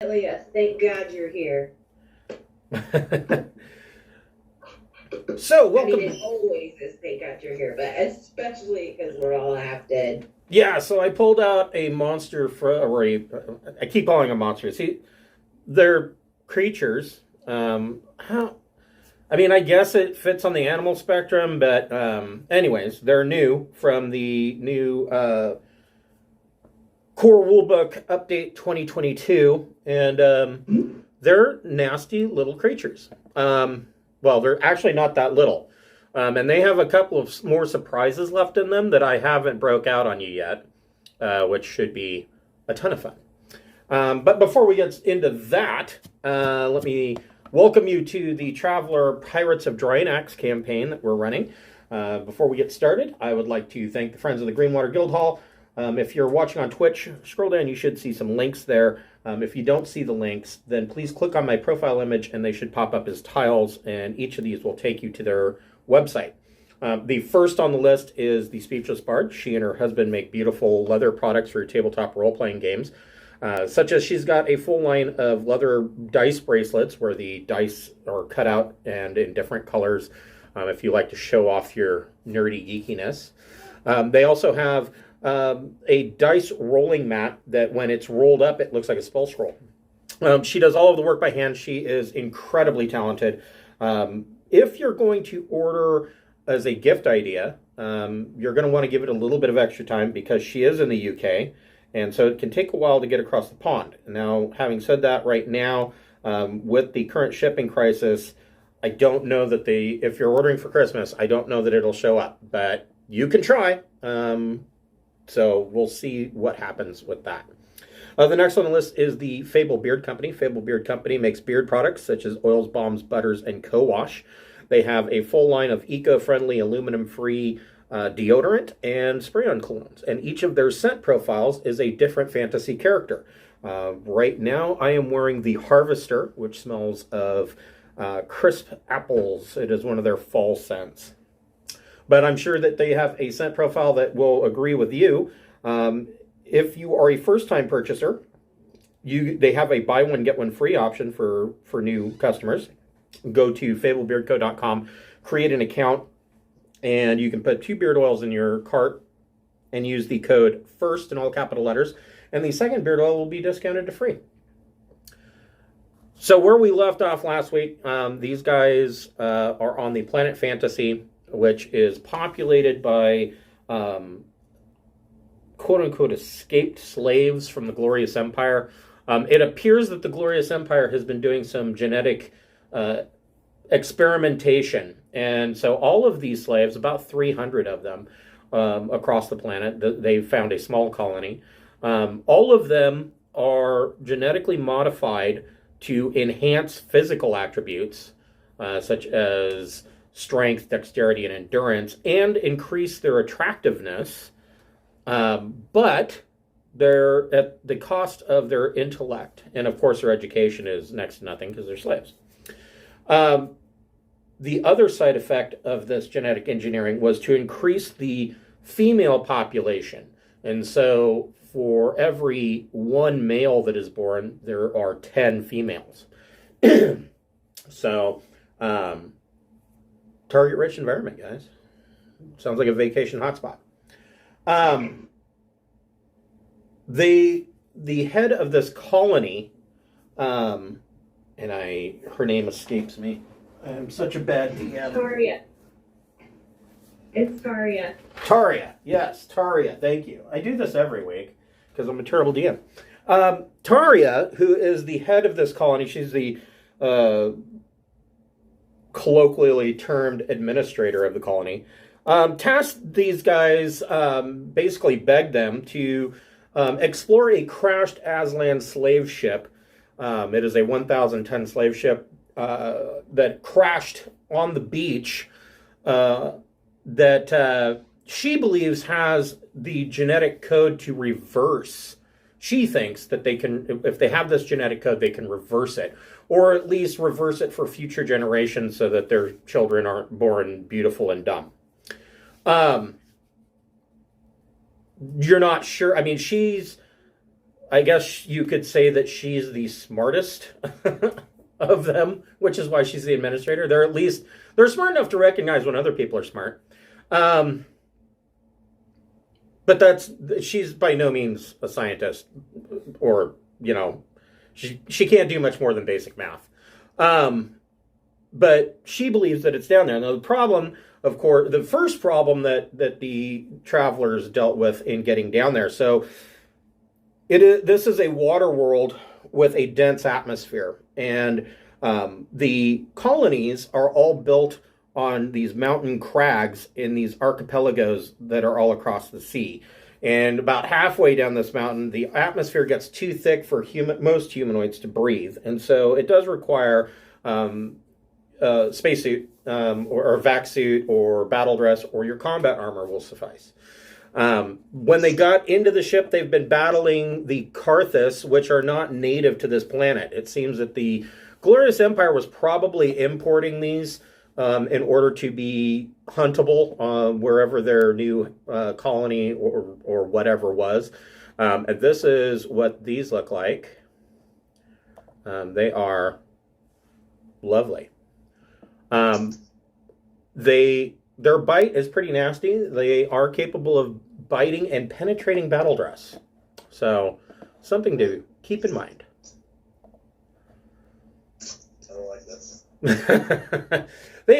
Oh, yes. Thank God you're here. So, welcome. It always is thank God you're here, but especially because we're all half dead. Yeah, so I pulled out a monster I keep calling them monsters. See, they're creatures. I guess it fits on the animal spectrum, but anyways, they're new from the new Core Rulebook Update 2022, and they're nasty little creatures. Well, they're actually not that little. And they have a couple of more surprises left in them that I haven't broke out on you yet, which should be a ton of fun. But before we get into that, let me welcome you to the Traveler Pirates of Drinax campaign that we're running. Before we get started, I would like to thank the friends of the Greenwater Guildhall. If you're watching on Twitch, scroll down, you should see some links there. If you don't see the links, then please click on my profile image and they should pop up as tiles, and each of these will take you to their website. The first on the list is the Speechless Bard. She and her husband make beautiful leather products for tabletop role-playing games, such as she's got a full line of leather dice bracelets where the dice are cut out and in different colors if you like to show off your nerdy geekiness. They also have a dice rolling mat that when it's rolled up, it looks like a spell scroll. She does all of the work by hand. She is incredibly talented. If you're going to order as a gift idea, you're going to want to give it a little bit of extra time because she is in the UK, and so it can take a while to get across the pond. Now, having said that, right now, with the current shipping crisis, I don't know that if you're ordering for Christmas, I don't know that it'll show up, but you can try. So we'll see what happens with that. The next on the list is the Fable Beard Company. Fable Beard Company makes beard products such as oils, balms, butters, and co-wash. They have a full line of eco-friendly, aluminum-free deodorant and spray-on colognes. And each of their scent profiles is a different fantasy character. Right now, I am wearing the Harvester, which smells of crisp apples. It is one of their fall scents. But I'm sure that they have a scent profile that will agree with you. If you are a first-time purchaser, they have a buy one, get one free option for new customers. Go to fablebeardco.com, create an account, and you can put 2 beard oils in your cart and use the code FIRST in all capital letters, and the second beard oil will be discounted to free. So where we left off last week, these guys are on the planet Fantasy, which is populated by quote-unquote escaped slaves from the Glorious Empire. It appears that the Glorious Empire has been doing some genetic experimentation. And so all of these slaves, about 300 of them across the planet, they found a small colony. All of them are genetically modified to enhance physical attributes, such as strength, dexterity, and endurance, and increase their attractiveness, but they're at the cost of their intellect. And of course, their education is next to nothing because they're slaves. The other side effect of this genetic engineering was to increase the female population. And so for every 1 male that is born, there are 10 females. So, target-rich environment, guys. Sounds like a vacation hotspot. The head of this colony, and her name escapes me. I'm such a bad DM. Taria. It's Taria. Taria, yes, Taria. Thank you. I do this every week because I'm a terrible DM. Taria, who is the head of this colony, she's the colloquially termed administrator of the colony, tasked these guys, basically begged them to explore a crashed Aslan slave ship. It is a 1,000-ton slave ship that crashed on the beach that she believes has the genetic code to reverse. She thinks that they can, if they have this genetic code, they can reverse it, or at least reverse it for future generations so that their children aren't born beautiful and dumb. You're not sure. I mean, she's I guess you could say that she's the smartest of them, which is why she's the administrator. They're smart enough to recognize when other people are smart. But she's by no means a scientist, or, she can't do much more than basic math. But she believes that it's down there. Now, the problem, of course, the first problem that the travelers dealt with in getting down there. So this is a water world with a dense atmosphere, and the colonies are all built on these mountain crags in these archipelagos that are all across the sea. And about halfway down this mountain, the atmosphere gets too thick for most humanoids to breathe. And so it does require a spacesuit or a vac suit or battle dress, or your combat armor will suffice. When they got into the ship, they've been battling the Karthus, which are not native to this planet. It seems that the Glorious Empire was probably importing these in order to be huntable wherever their new colony or whatever was. And this is what these look like. They are lovely. Their bite is pretty nasty. They are capable of biting and penetrating battle dress. So, something to keep in mind. I don't like this.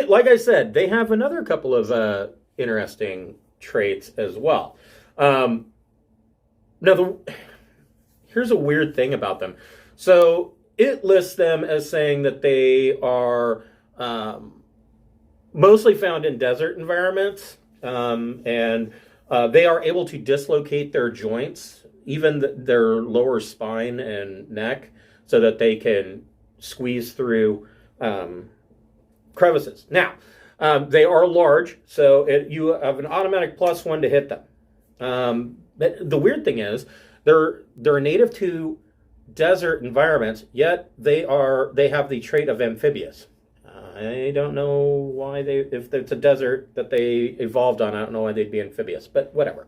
Like I said, they have another couple of interesting traits as well. Here's a weird thing about them. So it lists them as saying that they are mostly found in desert environments, and they are able to dislocate their joints, even their lower spine and neck, so that they can squeeze through crevices. Now, they are large, so you have an automatic +1 to hit them. But the weird thing is, they're native to desert environments, yet they have the trait of amphibious. I don't know why if it's a desert that they evolved on, I don't know why they'd be amphibious, but whatever.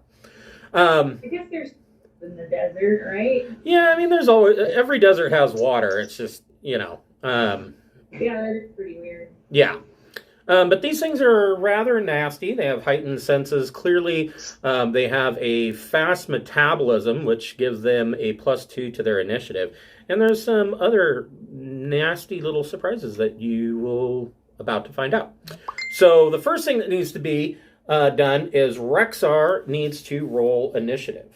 I guess there's in the desert, right? Yeah, I mean, every desert has water. It's just, Yeah, that's pretty weird. Yeah. But these things are rather nasty. They have heightened senses. Clearly, they have a fast metabolism, which gives them a +2 to their initiative. And there's some other nasty little surprises that you will about to find out. So the first thing that needs to be done is Rexar needs to roll initiative.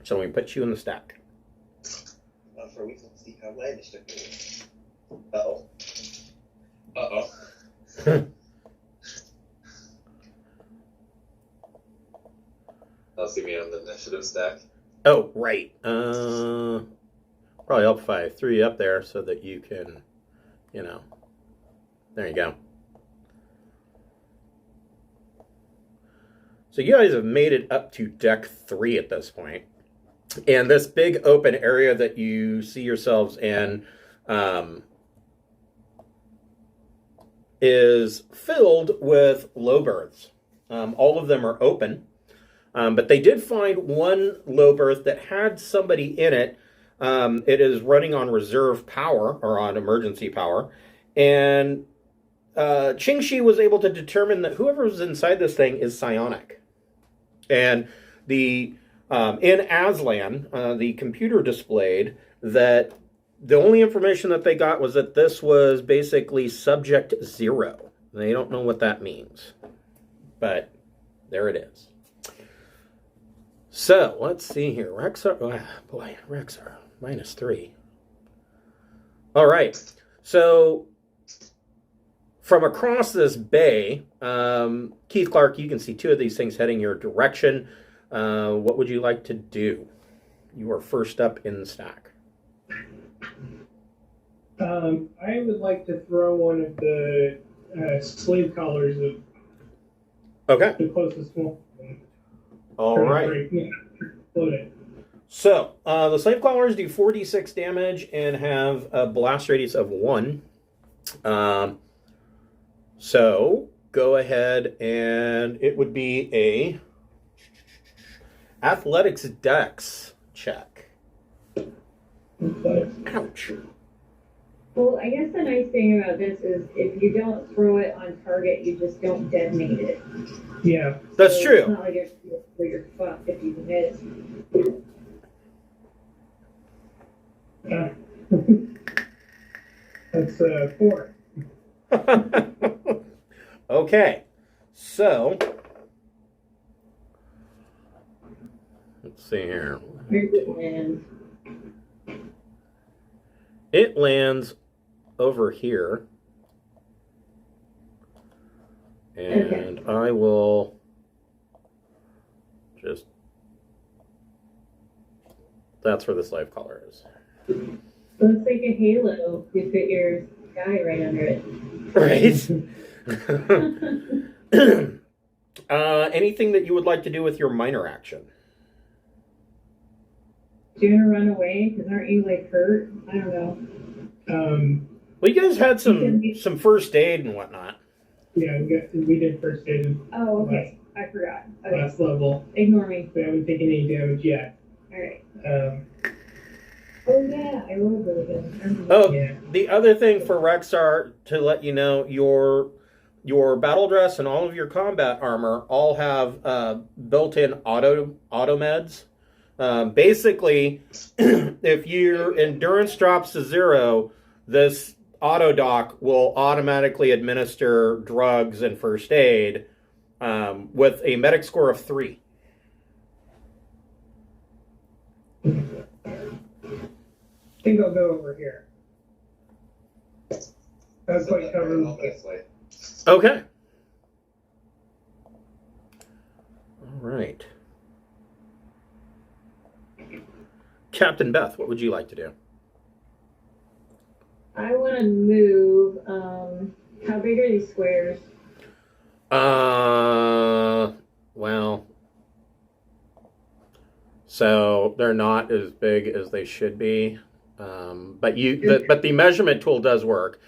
So we put you in the stack. For we can see how my initiative is. Uh-oh. Uh-oh. I'll see me on the initiative stack. Oh, right. Probably help if I threw you up there so that you can, there you go. So you guys have made it up to deck 3 at this point. And this big open area that you see yourselves in is filled with low berths. All of them are open. But they did find one low berth that had somebody in it. It is running on reserve power, or on emergency power. And Qingxi was able to determine that whoever was inside this thing is psionic. And in Aslan, the computer displayed that the only information that they got was that this was basically subject 0. They don't know what that means. But there it is. So, let's see here. Rexar, Rexar, -3. All right. So, from across this bay, Keith Clark, you can see 2 of these things heading your direction. What would you like to do? You are first up in the stack. I would like to throw one of the slave collars of the closest one. All right. So, the slave collars do 4d6 damage and have a blast radius of 1. So, go ahead and it would be a athletics dex check. But Ouch. Well, I guess the nice thing about this is if you don't throw it on target, you just don't detonate it. yeah, That's So true. It's not like you're fucked if you miss. that's 4. Okay. So, let's see here. Where's it land? It lands over here. And I will just... That's where the slave collar is. Looks like a halo. You put your guy right under it. Right. Anything that you would like to do with your minor action? Do you want to run away? Because aren't you like hurt? I don't know. Well, you guys had some first aid and whatnot. Yeah, we did first aid Oh, okay. I forgot. Okay. last level. Ignore me. We haven't taken any damage yet. All right. Oh yeah, I rolled really good. Oh, yeah. The other thing for Rexar, to let you know, your battle dress and all of your combat armor all have built-in auto meds. Basically, if your endurance drops to 0, this auto dock will automatically administer drugs and first aid with a medic score of 3. I think I'll go over here. That's what covers. Okay. All right. Captain Beth, what would you like to do? I want to move. How big are these squares? Well, so they're not as big as they should be. But the measurement tool does work,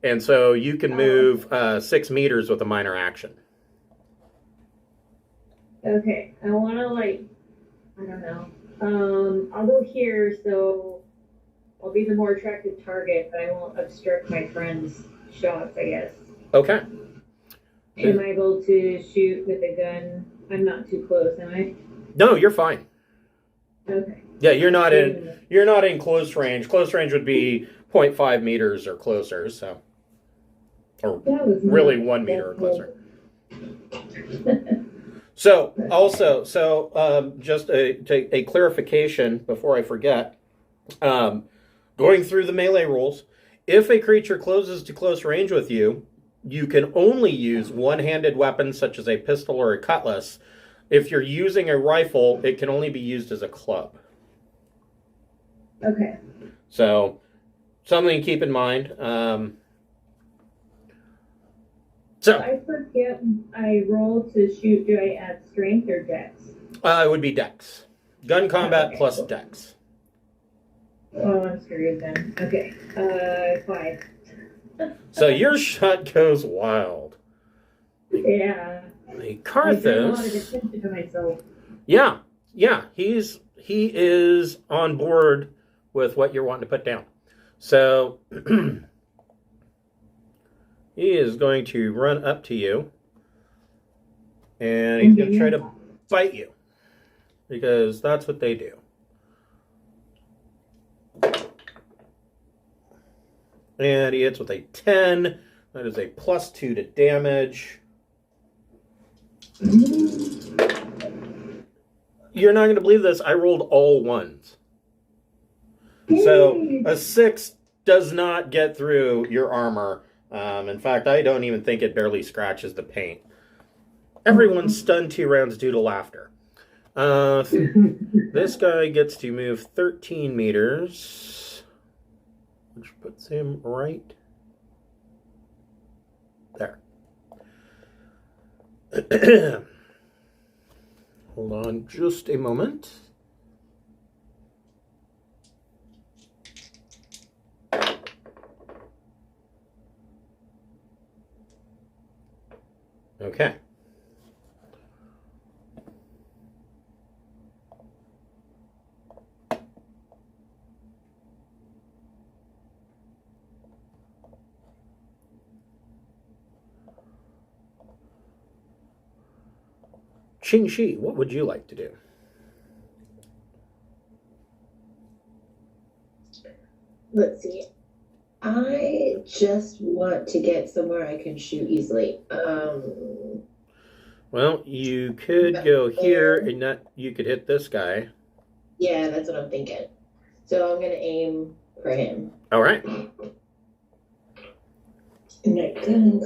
and so you can move 6 meters with a minor action. Okay, I want to I don't know. I'll go here, so I'll be the more attractive target, but I won't obstruct my friend's shots, I guess. Okay. Am I able to shoot with a gun? I'm not too close, am I? No, you're fine. Okay. Yeah, you're not in close range. Close range would be 0.5 meters or closer, so. Or really 1 meter or closer. So, also, just a clarification before I forget. Going through the melee rules, if a creature closes to close range with you, you can only use one-handed weapons such as a pistol or a cutlass. If you're using a rifle, it can only be used as a club. Okay. So, something to keep in mind. I forget, I roll to shoot. Do I add strength or dex? It would be dex. Gun combat plus dex. Oh, I'm screwed then. Okay. 5. So your shot goes wild. Yeah. The I did a lot of Karthus. attention to myself. Yeah. He is on board with what you're wanting to put down. So he is going to run up to you, and he's going to try to bite you, because that's what they do. And he hits with a 10. That is a +2 to damage. You're not going to believe this. I rolled all 1s. So a 6 does not get through your armor. In fact, I don't even think it barely scratches the paint. Everyone's stunned 2 rounds due to laughter. This guy gets to move 13 meters, which puts him right there. Hold on just a moment. Okay. Qingxi, what would you like to do? Let's see. I just want to get somewhere I can shoot easily. Well, you could go here and you could hit this guy. Yeah, that's what I'm thinking. So I'm gonna aim for him. All right. And my gun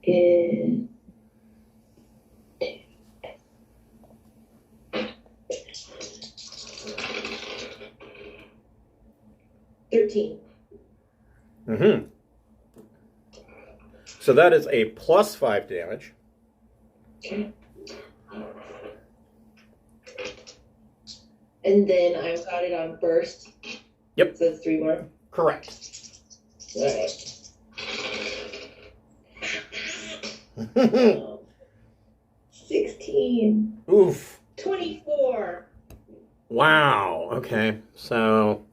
is 13. Mm-hmm. So that is a +5 damage. Okay. And then I've got it on burst. Yep. So it's 3 more. Correct. Alright. 16. Oof. 24. Wow. Okay. So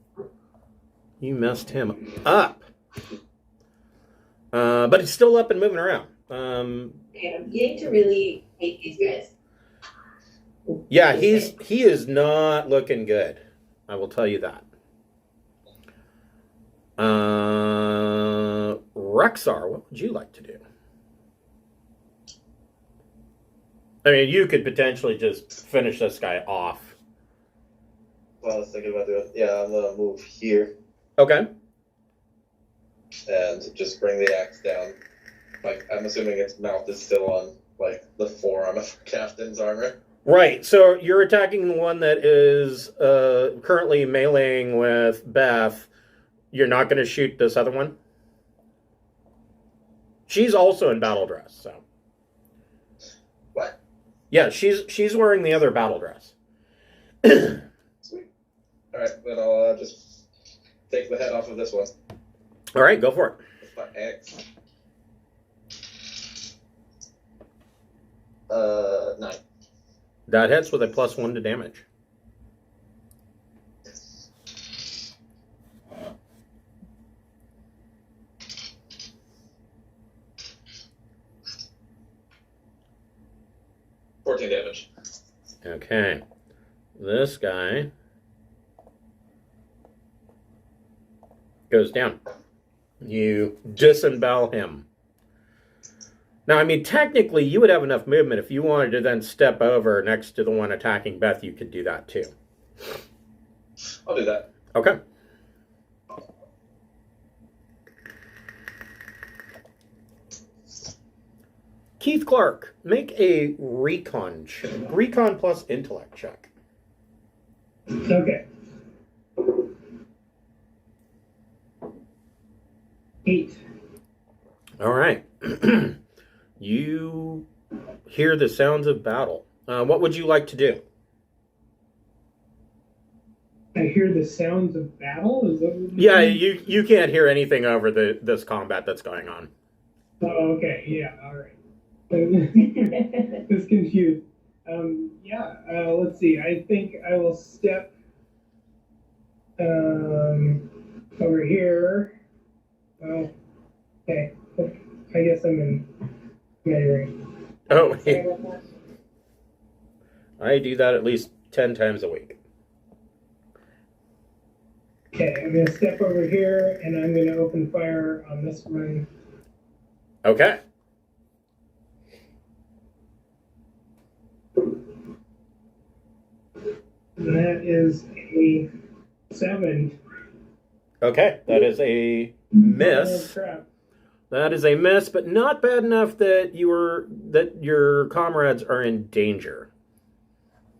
you messed him up. But he's still up and moving around. Okay, I'm getting to really hate these guys. Yeah, he is not looking good. I will tell you that. Rexar, what would you like to do? I mean, you could potentially just finish this guy off. Well, I was thinking about doing. Yeah, I'm gonna move here Okay. and just bring the axe down. Like, I'm assuming its mouth is still on, like, the forearm of Captain's armor. Right, so you're attacking the one that is currently meleeing with Beth. You're not going to shoot this other one? She's also in battle dress, so. What? Yeah, she's wearing the other battle dress. Sweet. Alright, then I'll just take the head off of this one. All right, go for it. With my axe. 9. That hits with a +1 to damage. Damage. Okay. This guy goes down. You disembowel him. Now, I mean, technically, you would have enough movement. If you wanted to then step over next to the one attacking Beth, you could do that too. I'll do that. Okay. Keith Clark, make a recon plus intellect check. Okay. 8. All right. You hear the sounds of battle. What would you like to do? I hear the sounds of battle? Is that what Yeah, you can't hear anything over this combat that's going on. Oh, okay. Yeah, all right. Just confused. Let's see. I think I will step over here. Oh, okay. I guess I'm in measuring. Oh, Sorry about that. I do that at least 10 times a week. Okay, I'm going to step over here, and I'm going to open fire on this one. Okay. And that is a 7. Okay, that is a miss. Oh, crap. That is a miss, but not bad enough that your comrades are in danger.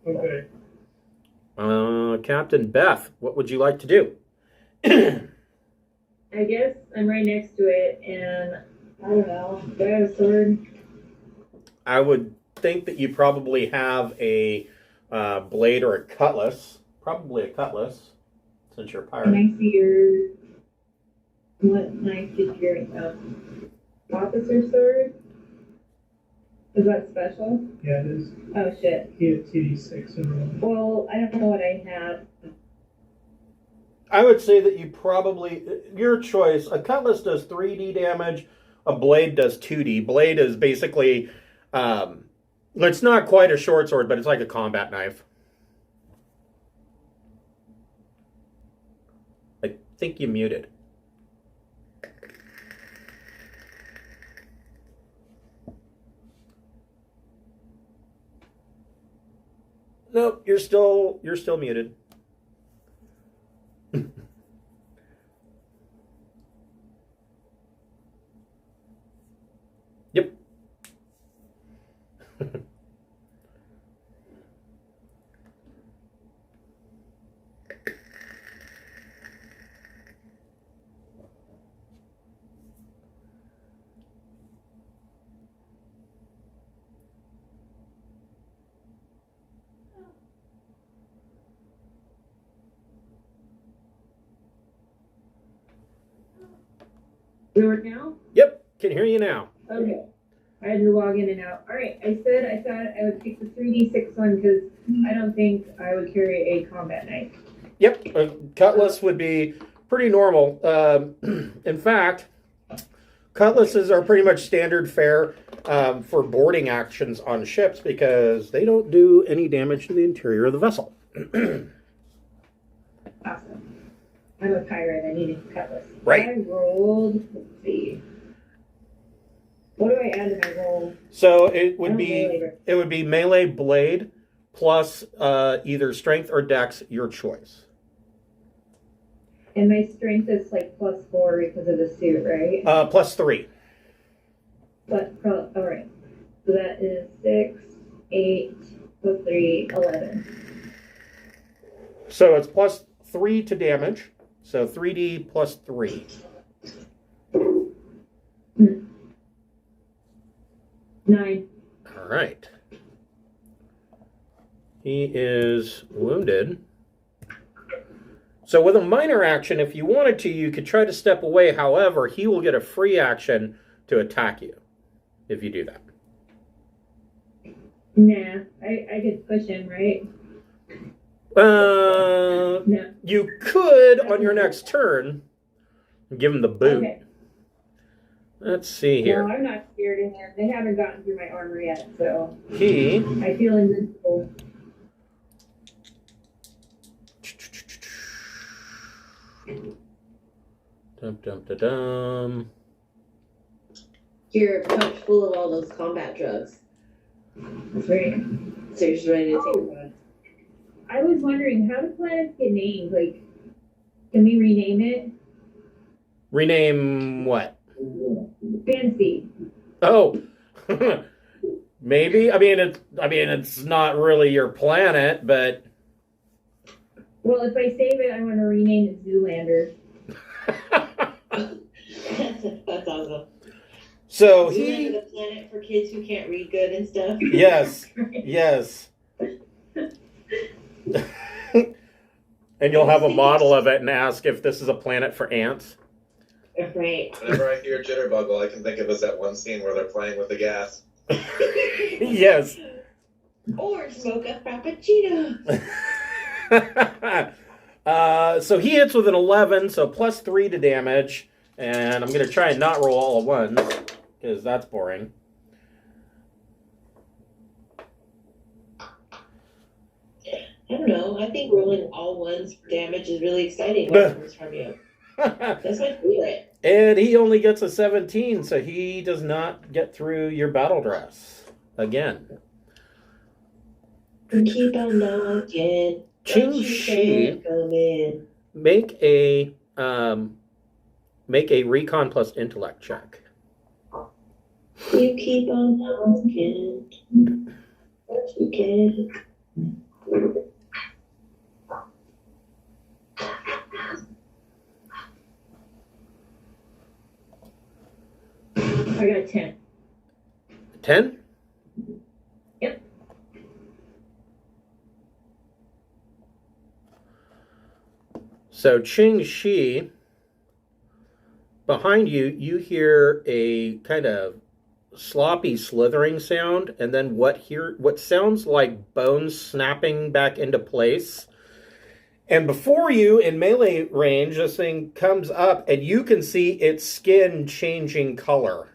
Okay. Captain Beth, what would you like to do? I guess I'm right next to it, and I don't know. Do I have a sword? I would think that you probably have a blade or a cutlass. Probably a cutlass, since you're a pirate. Can I see what knife did your officer sword? Is that special? Yeah, it is. Oh shit. He had 2d6 and Well, I don't know what I have. I would say that you probably, your choice, a cutlass does 3D damage, a blade does 2D. Blade is basically It's not quite a short sword, but it's like a combat knife. I think you muted. Nope, you're still muted. Yep. Does it work now? Yep, can hear you now. Okay. I had to log in and out. All right. I said I thought I would pick the 3d6 one because I don't think I would carry a combat knife. Yep, a cutlass would be pretty normal. In fact, cutlasses are pretty much standard fare for boarding actions on ships because they don't do any damage to the interior of the vessel. Awesome. I'm a pirate. I need a cutlass. Right. I rolled. Let's see. What do I add to my roll? So it would be melee blade plus either strength or dex, your choice. And my strength is like +4 because of the suit, right? +3. But all right. So that is 6, 8 +3, 11. So it's +3 to damage. So 3d +3. 9. All right. He is wounded. So with a minor action, if you wanted to, you could try to step away. However, he will get a free action to attack you if you do that. Nah, I could push him, right? No. You could on your next turn give him the boot. Okay. Let's see here. No, I'm not scared in him. They haven't gotten through my armor yet, so He I feel invincible. Dum. You're pumped full of all those combat drugs. That's right. So you're just ready to take a run. I was wondering, how do planets get named? Like, can we rename it? Rename what? Fancy. Oh, maybe. I mean, it's not really your planet, but. Well, if I save it, I want to rename it Zoolander. That's awesome. So Zoolander, the planet for kids who can't read good and stuff. Yes, yes. And you'll have a model of it and ask if this is a planet for ants. Right. Whenever I hear Jitterbug, all I can think of is that one scene where they're playing with the gas. Yes. Orange mocha frappuccino. So he hits with an 11, so +3 to damage. And I'm going to try and not roll all at once, because that's boring. I don't know. I think rolling all ones for damage is really exciting when it comes from you. That's my favorite. And he only gets a 17, so he does not get through your battle dress again. Keep on knocking. Ching Shi, make a recon plus intellect check. You keep on knocking. But you can. I got 10. 10? Yep. So Ching Shi, behind you, you hear a kind of sloppy slithering sound, and then what sounds like bones snapping back into place. And before you, in melee range, this thing comes up, and you can see its skin changing color.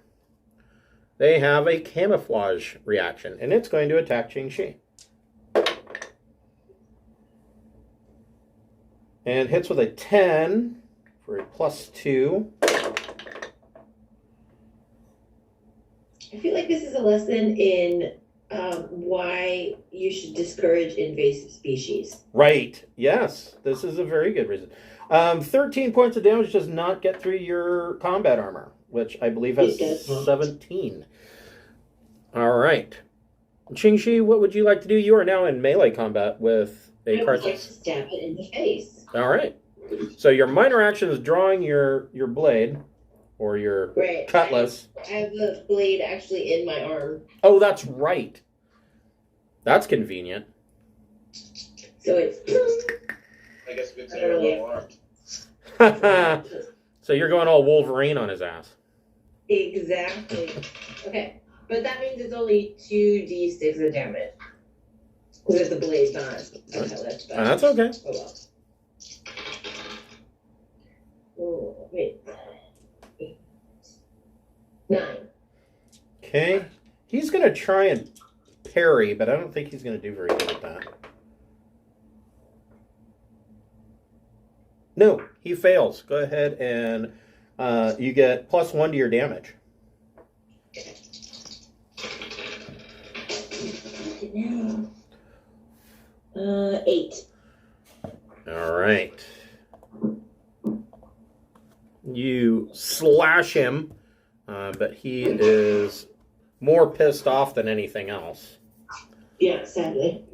they have a camouflage reaction, and it's going to attack Qingxi. And hits with a 10 for a +2. I feel like this is a lesson in why you should discourage invasive species. Right. Yes. This is a very good reason. 13 points of damage does not get through your combat armor, which I believe has 17. All right. Qingxi, what would you like to do? You are now in melee combat with a I would like to Karthus. stab it in the face. All right. So your minor action is drawing your blade or your cutlass. I have the blade actually in my arm. Oh, that's right. That's convenient. So it's... I guess we could say you're well armed. So you're going all Wolverine on his ass. Exactly. Okay. But that means it's only 2d6 of damage. Because the blade's not a cutlass. That's okay. Oh well. Oh, wait. 9. Okay. He's going to try and parry, but I don't think he's going to do very good at that. No, he fails. Go ahead and you get +1 to your damage. Now. 8. All right. You slash him, but he is more pissed off than anything else. Yeah, sadly.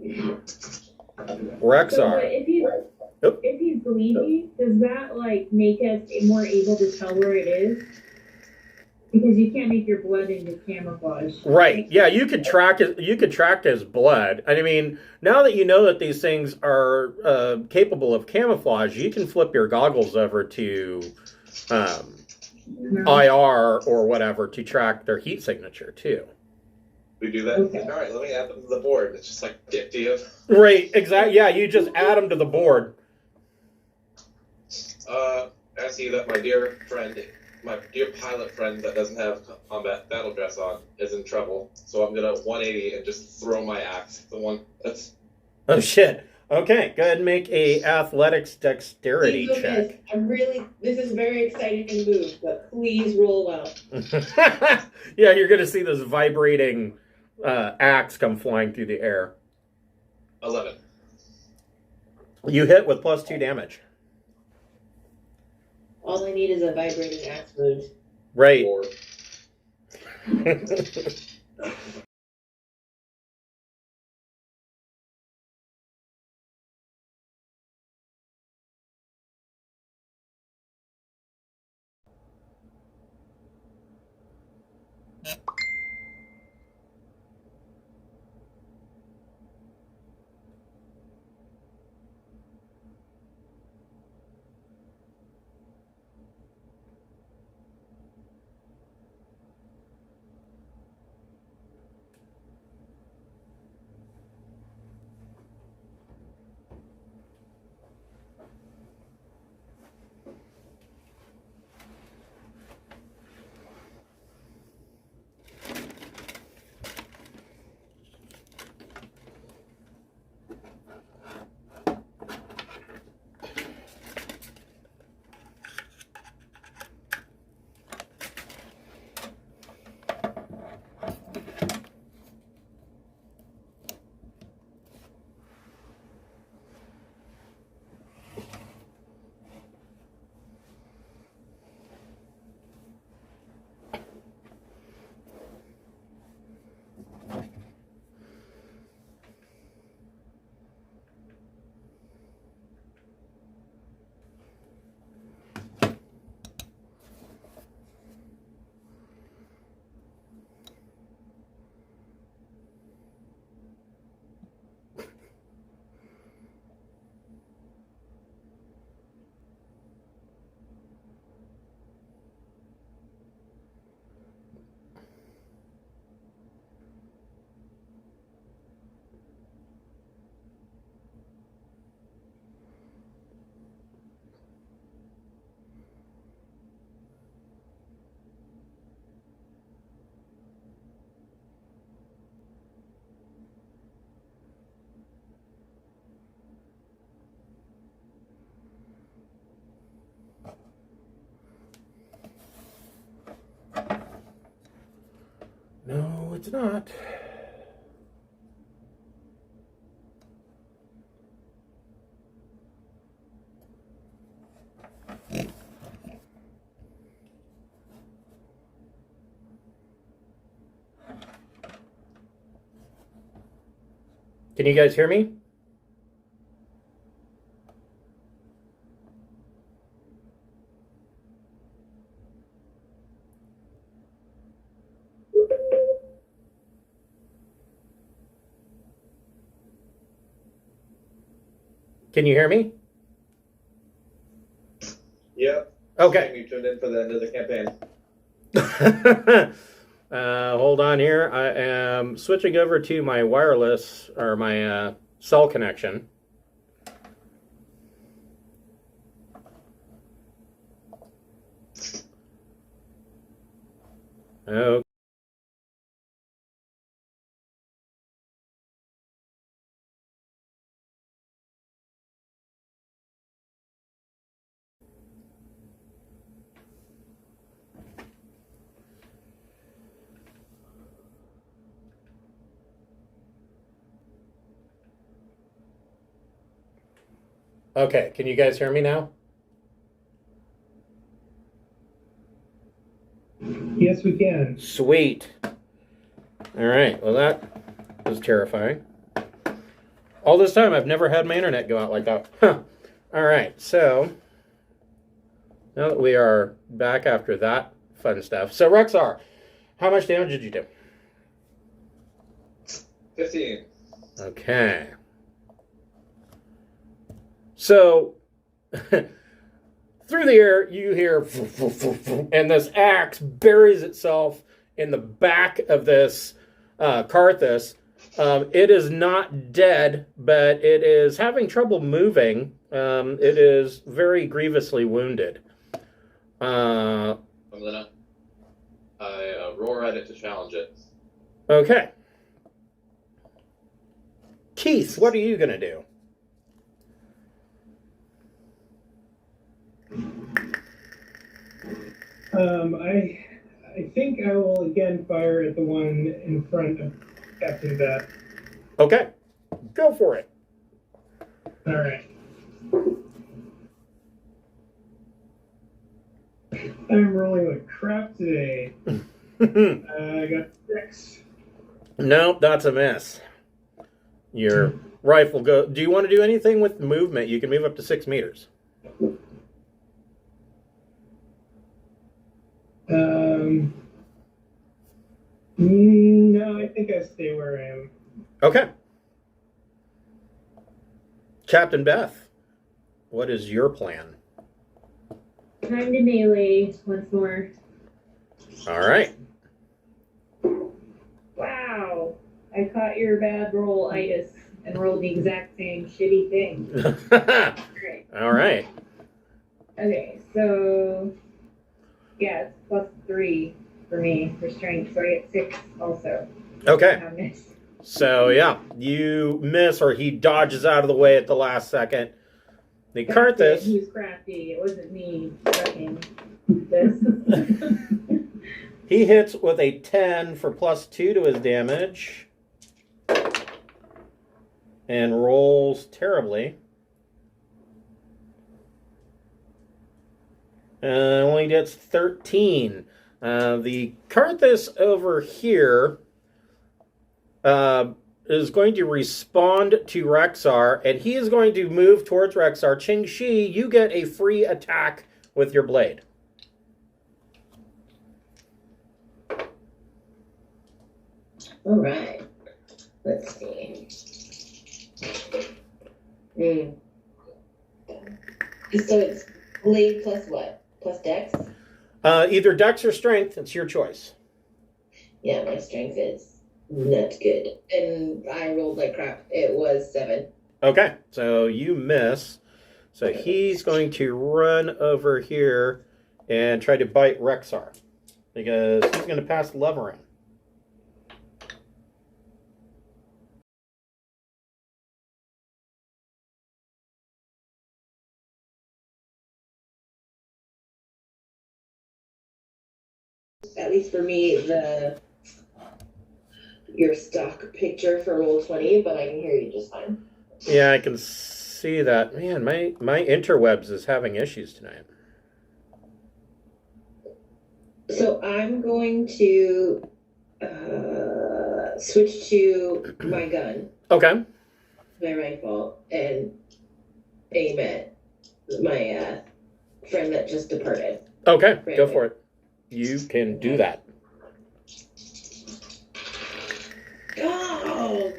Rexar. So, if he's bleeding, does that like make us more able to tell where it is? Because you can't make your blood into camouflage. Right. Yeah, you could track his blood. And I mean, now that you know that these things are capable of camouflage, you can flip your goggles over to IR or whatever to track their heat signature too. We do that? Okay. All right, let me add them to the board. It's just like, get to you. Right, exactly. Yeah, you just add them to the board. I see that my dear pilot friend that doesn't have combat battle dress on is in trouble. So I'm gonna 180 and just throw my axe. The one that's... Oh shit. Okay, go ahead and make a athletics dexterity Please, check. this is very exciting move, but please roll well. Yeah, you're gonna see this vibrating axe come flying through the air. 11. You hit with +2 damage. All I need is a vibrating axe wound. Right. 4. it's not. Can you guys hear me? Can you hear me? Yep. Okay. You tuned in for the end of the campaign. Hold on here. I am switching over to my wireless or my cell connection. Okay. Okay, can you guys hear me now? Yes, we can. Sweet. All right, well, that was terrifying. All this time, I've never had my internet go out like that. Huh. All right, so now that we are back after that fun stuff. So, Rexar, how much damage did you do? 15. Okay. So, through the air, you hear, and this axe buries itself in the back of this Karthus. It is not dead, but it is having trouble moving. It is very grievously wounded. I roar at it to challenge it. Okay. Keith, what are you going to do? I think I will again fire at the one in front of Captain Beth. Okay. Go for it. All right. I'm rolling like crap today. I got 6. Nope, that's a miss. Your rifle go. Do you want to do anything with movement? You can move up to 6 meters. No, I think I stay where I am. Okay. Captain Beth, what is your plan? Time to melee once more. All right. Wow. I caught your bad roll, Itis, and rolled the exact same shitty thing. Great. All right. Okay, so yeah, it's +3 for me for strength, so I get 6 also. Okay. I miss. So, yeah, you miss or he dodges out of the way at the last second. The He Karthus, was crafty. It wasn't me fucking this. he hits with a 10 for +2 to his damage. And rolls terribly. Only gets 13. The Karthus over here is going to respond to Rexar, and he is going to move towards Rexar. Qingxi, you get a free attack with your blade. All right. Let's see. So it's blade plus what? Plus dex? Either dex or strength, it's your choice. Yeah, my strength is not good. And I rolled like crap. It was 7. Okay, so you miss. So he's going to run over here and try to bite Rexar, because he's going to pass love around. At least for me, the your stock picture for Roll20, but I can hear you just fine. Yeah, I can see that. Man, my interwebz is having issues tonight. So I'm going to switch to my gun, Okay. my rifle, and aim at my friend that just departed. Okay, Right go away. for it. You can do that. Oh!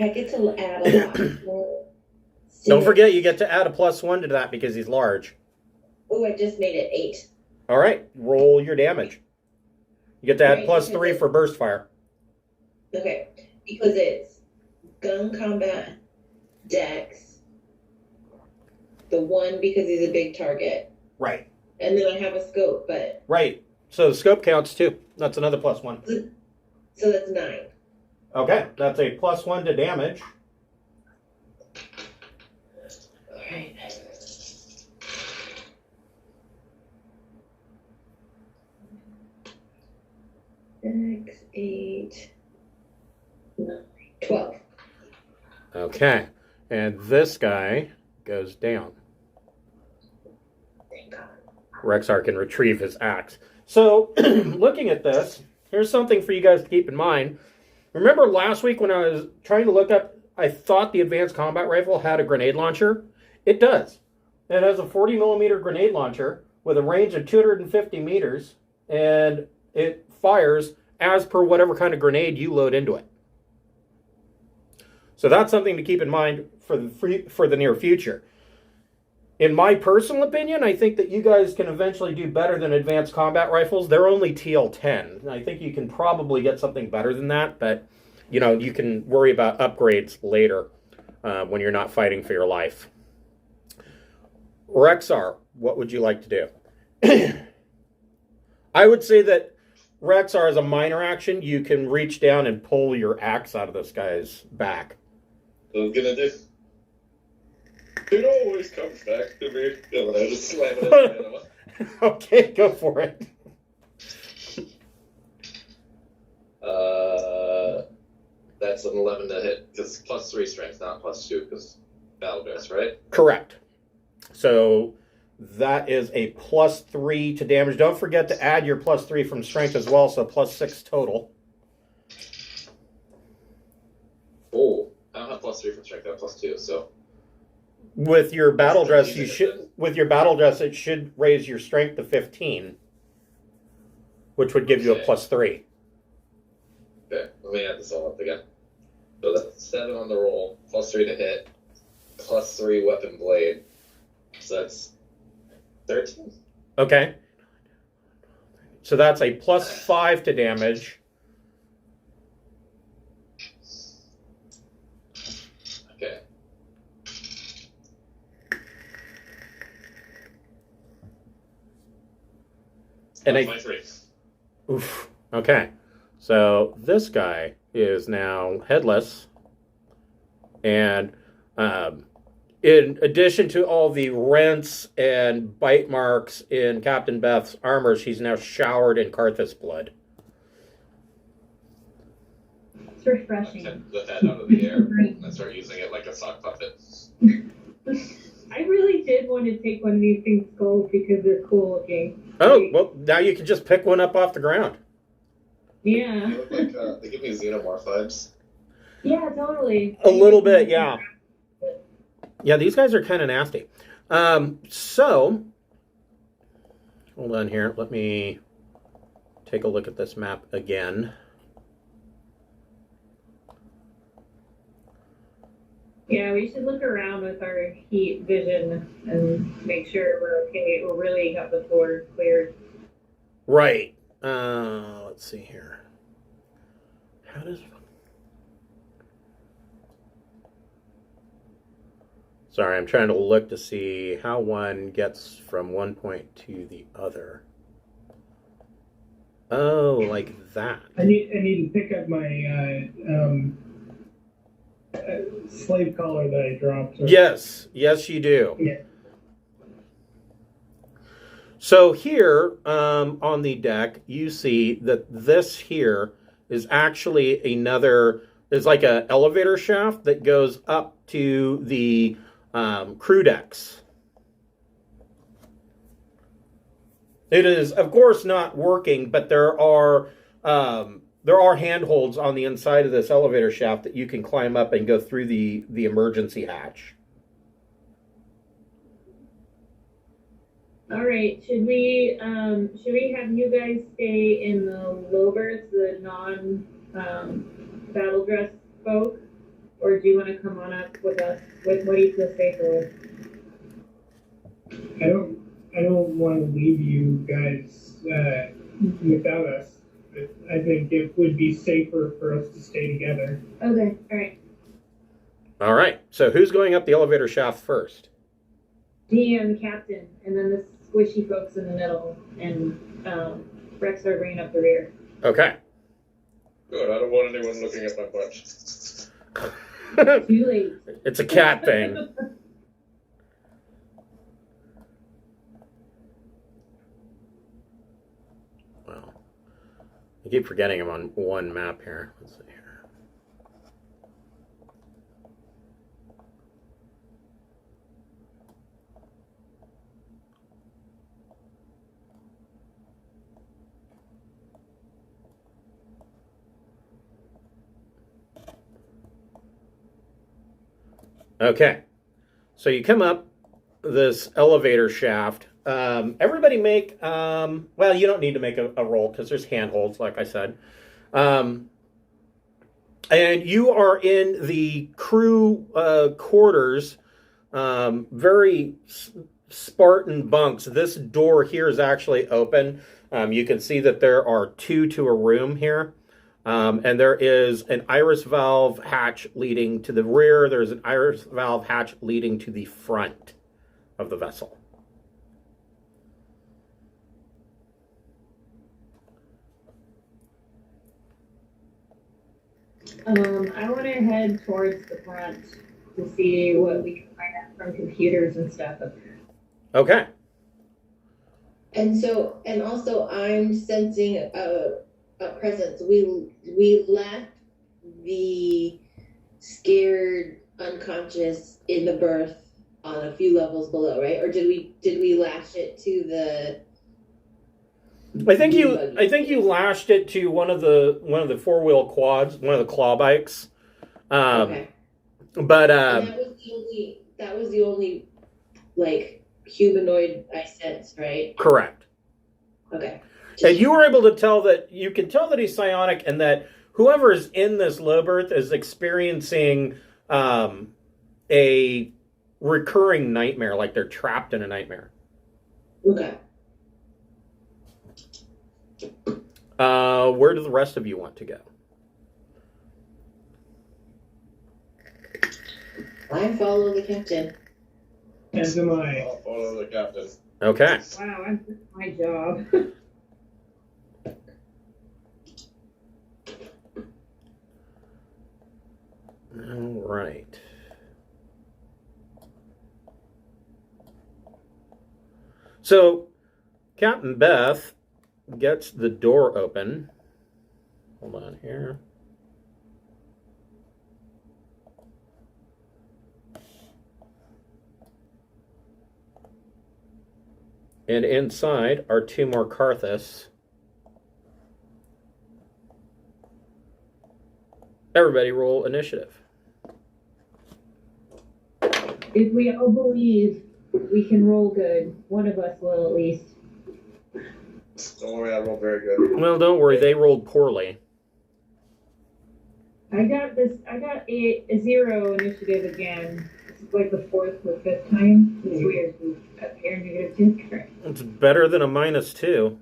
I get to add a lot more. Don't forget, you get to add a +1 to that because he's large. Oh, I just made it 8. All right, roll your damage. You get to add Right, +3 for burst fire. Okay, because it's gun combat, dex, the 1 because he's a big target, Right. and then I have a scope, but Right. So the scope counts too. That's another +1. so that's 9. Okay, that's a +1 to damage. All right. Dex 8, 9, 12. Okay, and this guy goes down. Thank God. Rexar can retrieve his axe. So, looking at this, here's something for you guys to keep in mind. Remember last week when I was trying to look up, I thought the advanced combat rifle had a grenade launcher? It does. It has a 40 millimeter grenade launcher with a range of 250 meters, and it fires as per whatever kind of grenade you load into it. So that's something to keep in mind for the near future. In my personal opinion, I think that you guys can eventually do better than advanced combat rifles. They're only TL10. I think you can probably get something better than that, but you know, you can worry about upgrades later when you're not fighting for your life. Rexar, what would you like to do? I would say that Rexar, as a minor action, you can reach down and pull your axe out of this guy's back. I was gonna do. It always comes back to me. And I just slam it in. Okay, go for it. That's an 11 to hit, because +3 strength, not +2, because battle dress, right? Correct. So that is a +3 to damage. Don't forget to add your +3 from strength as well, so +6 total. Oh, I don't have +3 from strength, I have +2, so. With your battle dress, it should raise your strength to 15, which would give you a +3. Okay, let me add this all up again. So that's 7 on the roll, +3 to hit, +3 weapon blade. So that's 13. Okay. So that's a +5 to damage. Okay. And 23. Oof. Okay. So this guy is now headless. And in addition to all the rents and bite marks in Captain Beth's armor, she's now showered in Karthus blood. It's refreshing. Take the head out of the air and start using it like a sock puppet. I really did want to take one of these things gold because they're cool looking. Oh, well, now you can just pick one up off the ground. Yeah. They look like, they give me xenomorph vibes. Yeah, totally. A little bit, yeah. Yeah, these guys are kind of nasty. So, hold on here. Let me take a look at this map again. Yeah, we should look around with our heat vision and make sure we're okay. We'll really have the floor cleared. Right. Let's see here. How does... Sorry, I'm trying to look to see how one gets from one point to the other. Oh, like that. I need to pick up my slave collar that I dropped. Yes, you do. Yeah. So here on the deck, you see that this here is actually is like an elevator shaft that goes up to the crew decks. It is, of course, not working, but there are handholds on the inside of this elevator shaft that you can climb up and go through the emergency hatch. All right. Should we have you guys stay in the low berths, the non battle dress folk, or do you want to come on up with us? What do you feel safer with? I don't want to leave you guys without us. But I think it would be safer for us to stay together. Okay. All right. All right. So who's going up the elevator shaft first? Me and the captain, and then the squishy folks in the middle, and Rex are bringing up the rear. Okay. Good. I don't want anyone looking at my butt. Too late. It's a cat thing. Well, I keep forgetting I'm on one map here. Let's see here. Okay, so you come up this elevator shaft. Everybody make, well, you don't need to make a roll because there's handholds, like I said. And you are in the crew quarters, very Spartan bunks. This door here is actually open. You can see that there are 2 to a room here. And there is an iris valve hatch leading to the rear. There's an iris valve hatch leading to the front of the vessel. I want to head towards the front to see what we can find out from computers and stuff up there. Okay. And also I'm sensing a presence. We left the scared unconscious in the berth on a few levels below, right? Or did we lash it to the? I think you lashed it to one of the 4-wheel quads, one of the claw bikes. Okay. But and that was the only like humanoid I sensed, right? Correct. Okay. And you were able to tell that he's psionic, and that whoever is in this low berth is experiencing a recurring nightmare, like they're trapped in a nightmare. Okay. Where do the rest of you want to go? I follow the captain. As am I. I'll follow the captain. Okay. Wow, I'm doing my job. All right. So, Captain Beth gets the door open. Hold on here. And inside are 2 more Karthus. Everybody roll initiative. If we all believe we can roll good, one of us will at least. Don't worry, I rolled very good. Well, don't worry, they rolled poorly. I got a 0 initiative again. It's like the 4th or 5th time. It's weird. It's better than a -2.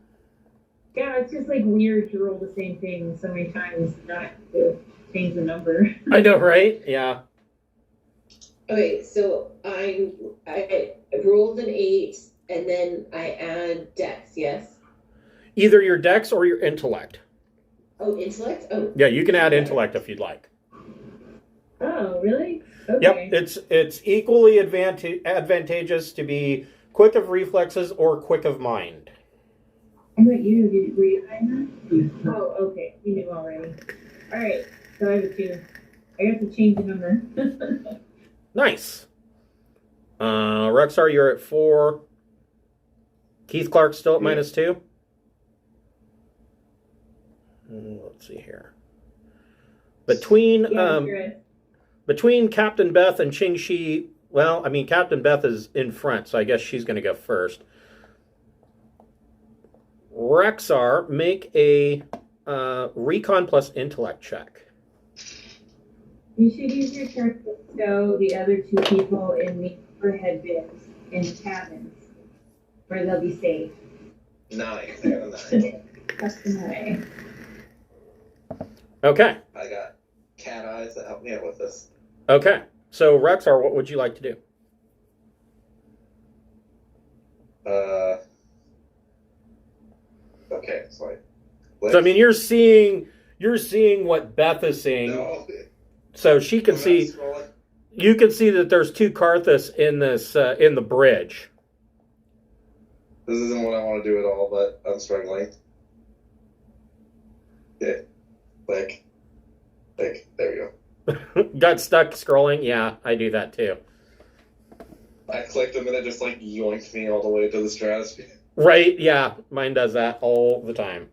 Yeah, it's just like weird to roll the same thing so many times, not to change the number. I know, right? Yeah. Okay, so I rolled an 8, and then I add dex. Yes. Either your dex or your intellect. Oh, intellect. Oh. Yeah, you can add intellect if you'd like. Oh, really? Okay. Yep, it's equally advantageous to be quick of reflexes or quick of mind. How about you? Were you behind that? Oh, okay. You knew already. All right. So I have a 2. I have to change the number. Nice. Rexar, you're at 4. Keith Clark still at -2. Let's see here. Between between Captain Beth and Ching Shi, well, I mean, Captain Beth is in front, so I guess she's going to go first. Rexar, make a recon plus intellect check. You should use your turn to stow the other 2 people in the overhead bins in cabins where they'll be safe. 9. I got a 9. That's the 9. Okay. I got cat eyes that help me out with this. Okay. So, Rexar, what would you like to do? Okay, sorry. So, I mean, you're seeing what Beth is seeing. No. So she can see. You can see that there's 2 Karthus in this in the bridge. This isn't what I want to do at all, but I'm struggling. Yeah. Click. There we go. Got stuck scrolling? Yeah, I do that too. I clicked and then it just like yoinked me all the way to the stratosphere. Right, yeah. Mine does that all the time.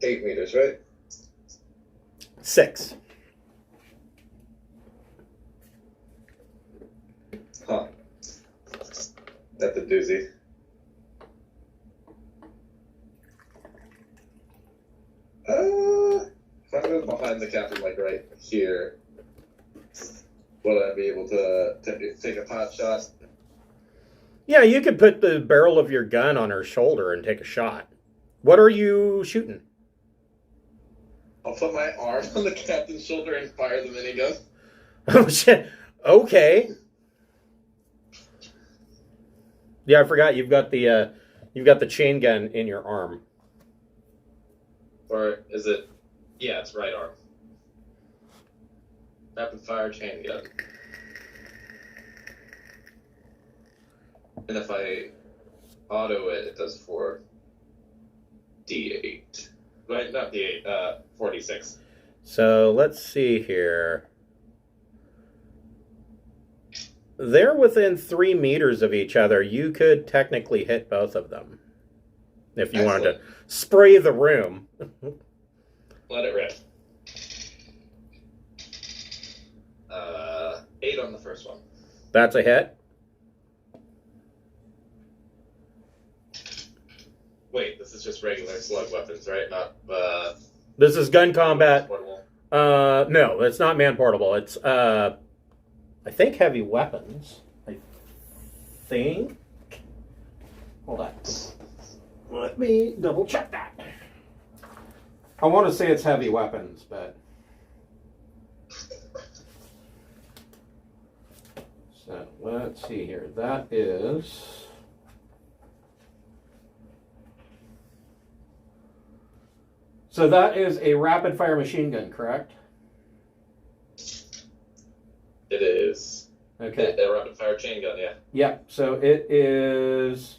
8 meters, right? 6. Huh. That's a doozy. If I was behind the captain, like right here, would I be able to take a pot shot? Yeah, you could put the barrel of your gun on her shoulder and take a shot. What are you shooting? I'll put my arm on the captain's shoulder and fire the minigun. Oh shit. Okay. Yeah, I forgot you've got the chain gun in your arm. Or is it? Yeah, it's right arm. Rapid fire chain gun. And if I auto it, it does 4d8. Right, not d8. 46. So let's see here. They're within 3 meters of each other. You could technically hit both of them if you wanted to spray the room. Let it rip. 8 on the first one. That's a hit. Wait, this is just regular slug weapons, right? Not This is gun combat. portable. No, it's not man portable. It's I think heavy weapons. I think. Hold on. Let me double check that. I want to say it's heavy weapons, but. So let's see here. That is. So that is a rapid fire machine gun, correct? It is. Okay. A rapid fire chain gun, yeah. Yep. So it is.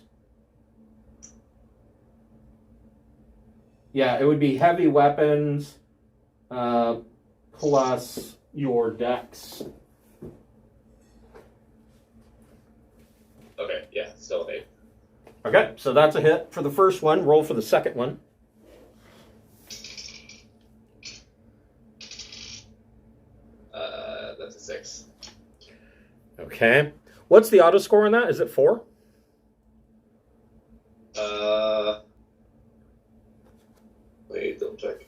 Yeah, it would be heavy weapons plus your dex. Okay, yeah, still an 8. Okay, so that's a hit for the first one. Roll for the second one. That's a 6. Okay. What's the auto score on that? Is it 4? Wait, double check.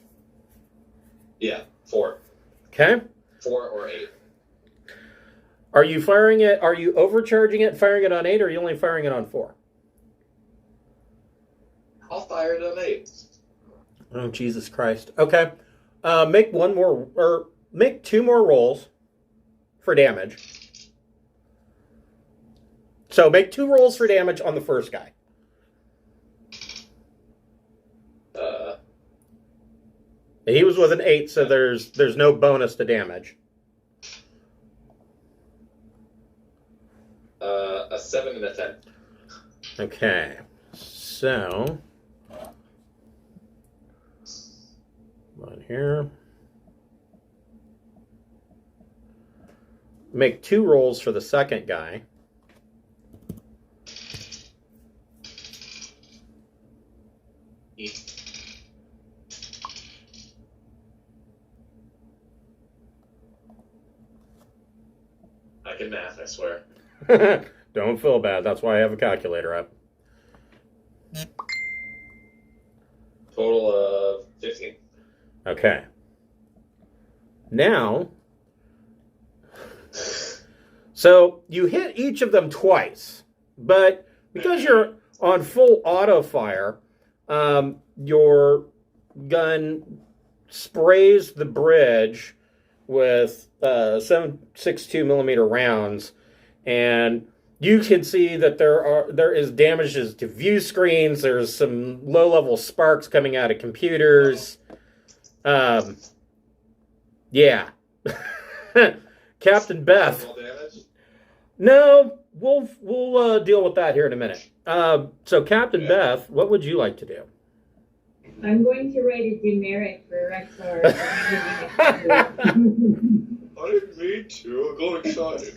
Yeah, 4. Okay. 4 or 8. Are you firing it? Are you overcharging it, firing it on 8, or are you only firing it on 4? I'll fire it on 8. Oh, Jesus Christ. Okay. Make 2 more rolls for damage. So make 2 rolls for damage on the first guy. He was with an 8, so there's no bonus to damage. A 7 and a 10. Okay. So, on here. Make 2 rolls for the second guy. I can math, I swear. Don't feel bad. That's why I have a calculator up. Total of 15. Okay. Now, so you hit each of them twice, but because you're on full auto fire, your gun sprays the bridge with 7.62 millimeter rounds, and you can see that there is damages to view screens. There's some low-level sparks coming out of computers. Yeah. Captain Beth. Total damage? No, we'll deal with that here in a minute. So Captain Beth, what would you like to do? I'm going to write a demerit for Rexar. I didn't mean to. I got excited.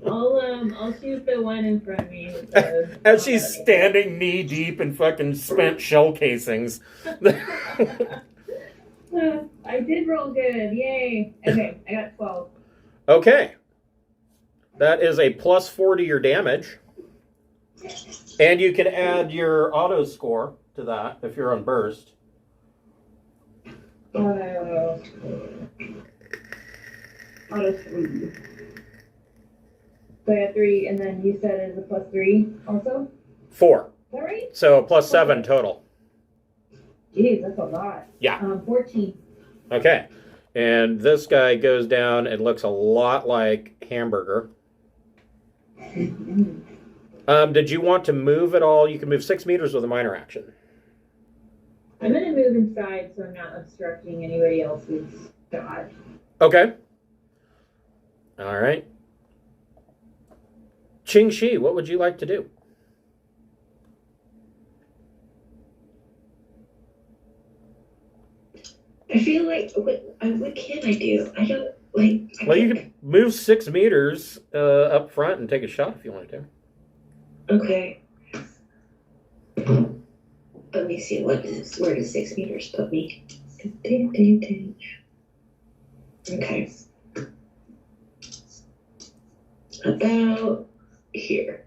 I'll shoot the one in front of me. As she's standing knee deep in fucking spent shell casings. I did roll good. Yay. Okay, I got 12. Okay. That is a plus 4 to your damage. And you can add your auto score to that if you're on burst. Auto 3. So I got 3, and then you said it's a plus 3 also? 4. Is that right? So plus 7 total. Jeez, that's a lot. Yeah. 14. Okay. And this guy goes down and looks a lot like Hamburger. Did you want to move at all? You can move 6 meters with a minor action. I'm going to move inside so I'm not obstructing anybody else's dodge. Okay. All right. Ching Shi, what would you like to do? I feel like what can I do? I don't like. Well, you can move 6 meters up front and take a shot if you wanted to. Okay. Let me see where does 6 meters put me? Okay. About here.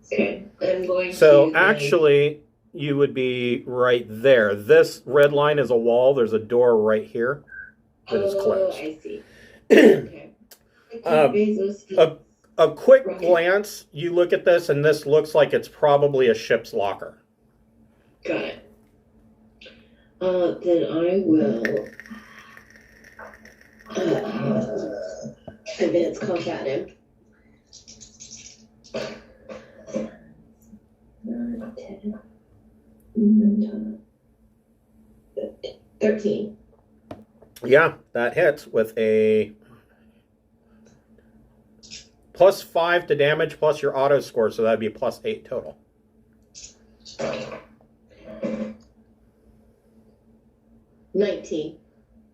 Okay, I'm going So to. actually, you would be right there. This red line is a wall. There's a door right here that is closed. I see. Okay. A quick Right. glance, you look at this, and this looks like it's probably a ship's locker. Got it. Then I will advance combat him. 9, 10, 13. Yeah, that hits with a plus 5 to damage plus your auto score, so that'd be plus 8 total. 19.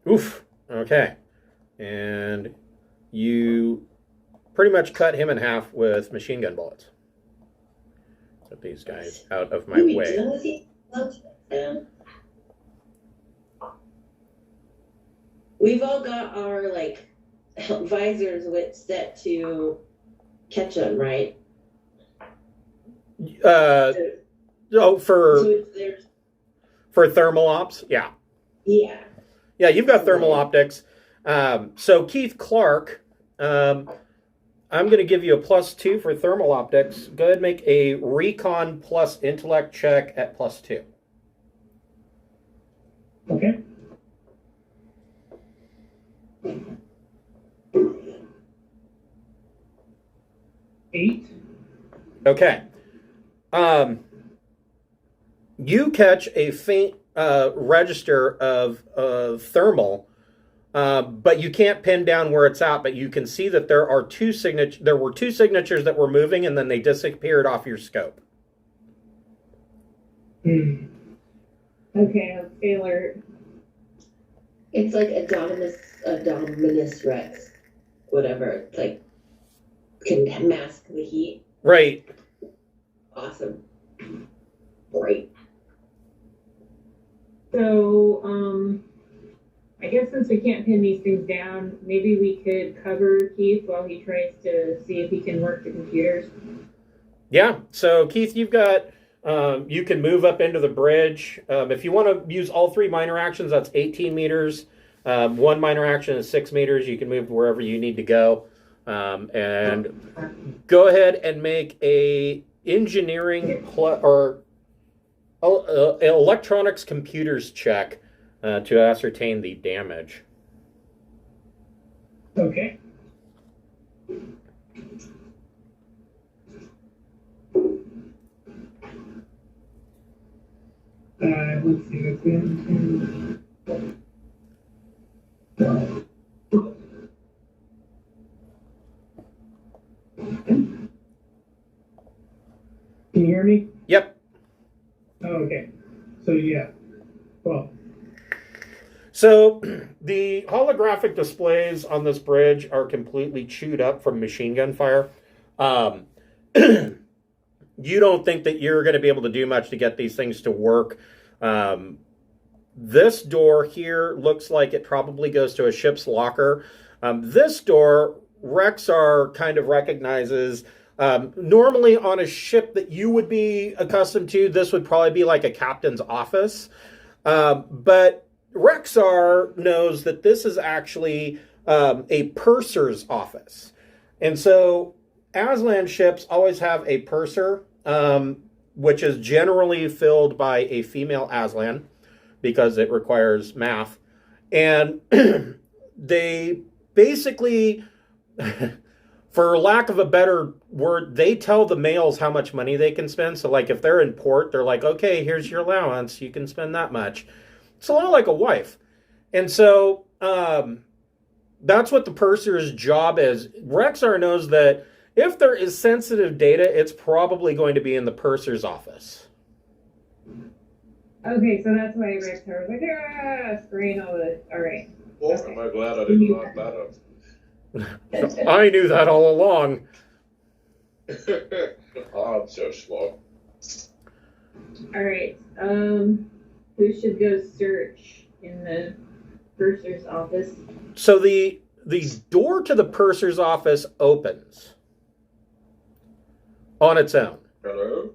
Oof. Okay. And you pretty much cut him in half with machine gun bullets. Get these guys out of my Are we way. done with these? We've all got our visors set to catch them, right? Oh, So there's for thermal ops, yeah. yeah. Yeah, you've got thermal optics. So Keith Clark, I'm going to give you a plus 2 for thermal optics. Go ahead and make a recon plus intellect check at plus 2. Okay. Eight. Okay. You catch a faint register of thermal but you can't pin down where it's at. But you can see that there were two signatures that were moving, and then they disappeared off your scope. Hmm. Okay, a failure. It's like Adominus Rex, whatever. It's like can mask the heat. Right. Awesome. Great. So, I guess since we can't pin these things down, maybe we could cover Keith while he tries to see if he can work the computers. Yeah. So Keith, you've got. You can move up into the bridge. If you want to use all 3 minor actions, that's 18 meters. 1 minor action is 6 meters. You can move wherever you need to go. And go ahead and make a engineering or electronics computers check to ascertain the damage. Okay. Let's see. That's in. Can you hear me? Yep. Oh, okay. So yeah. Well. So the holographic displays on this bridge are completely chewed up from machine gun fire. You don't think that you're going to be able to do much to get these things to work. This door here looks like it probably goes to a ship's locker. This door, Rexar kind of recognizes. Normally on a ship that you would be accustomed to, this would probably be like a captain's office. But Rexar knows that this is actually a purser's office. And so Aslan ships always have a purser, which is generally filled by a female Aslan because it requires math. And they basically, for lack of a better word, they tell the males how much money they can spend. So like if they're in port, they're like, okay, here's your allowance. You can spend that much. It's a lot like a wife. And so that's what the purser's job is. Rexar knows that if there is sensitive data, it's probably going to be in the purser's office. Okay, so that's why Rexar was like, spraying all this. All right. Well, Okay. am I glad I didn't lock that up. I knew that all along. I'm so slow. All right. Who should go search in the purser's office? So the door to the purser's office opens on its own. Hello?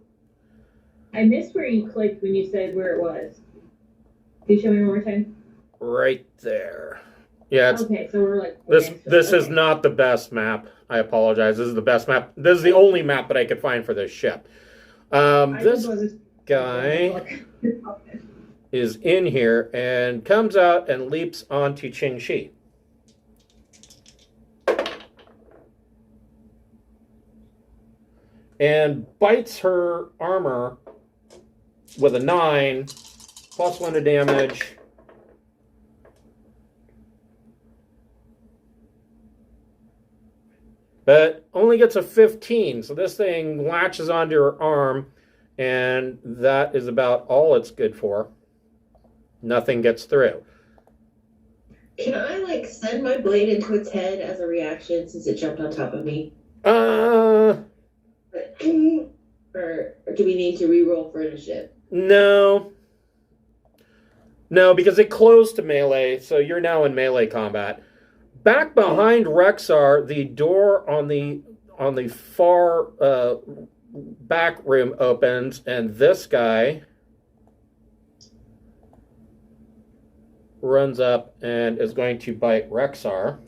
I missed where you clicked when you said where it was. Can you show me one more time? Right there. Yeah, it's, Okay, so we're like... this okay, so- this is okay. not the best map. I apologize. This is the best map. This is the only map that I could find for this ship. I This just wasn't- guy is in here and comes out and leaps onto Qing Shi. And bites her armor with a 9, +1 to damage. But only gets a 15, so this thing latches onto her arm, and that is about all it's good for. Nothing gets through. Can I like send my blade into its head as a reaction since it jumped on top of me? Or do we need to re-roll for initiative? No. No, because it closed to melee, so you're now in melee combat. Back behind Rexar, the door on the far back room opens, and this guy runs up and is going to bite Rexar.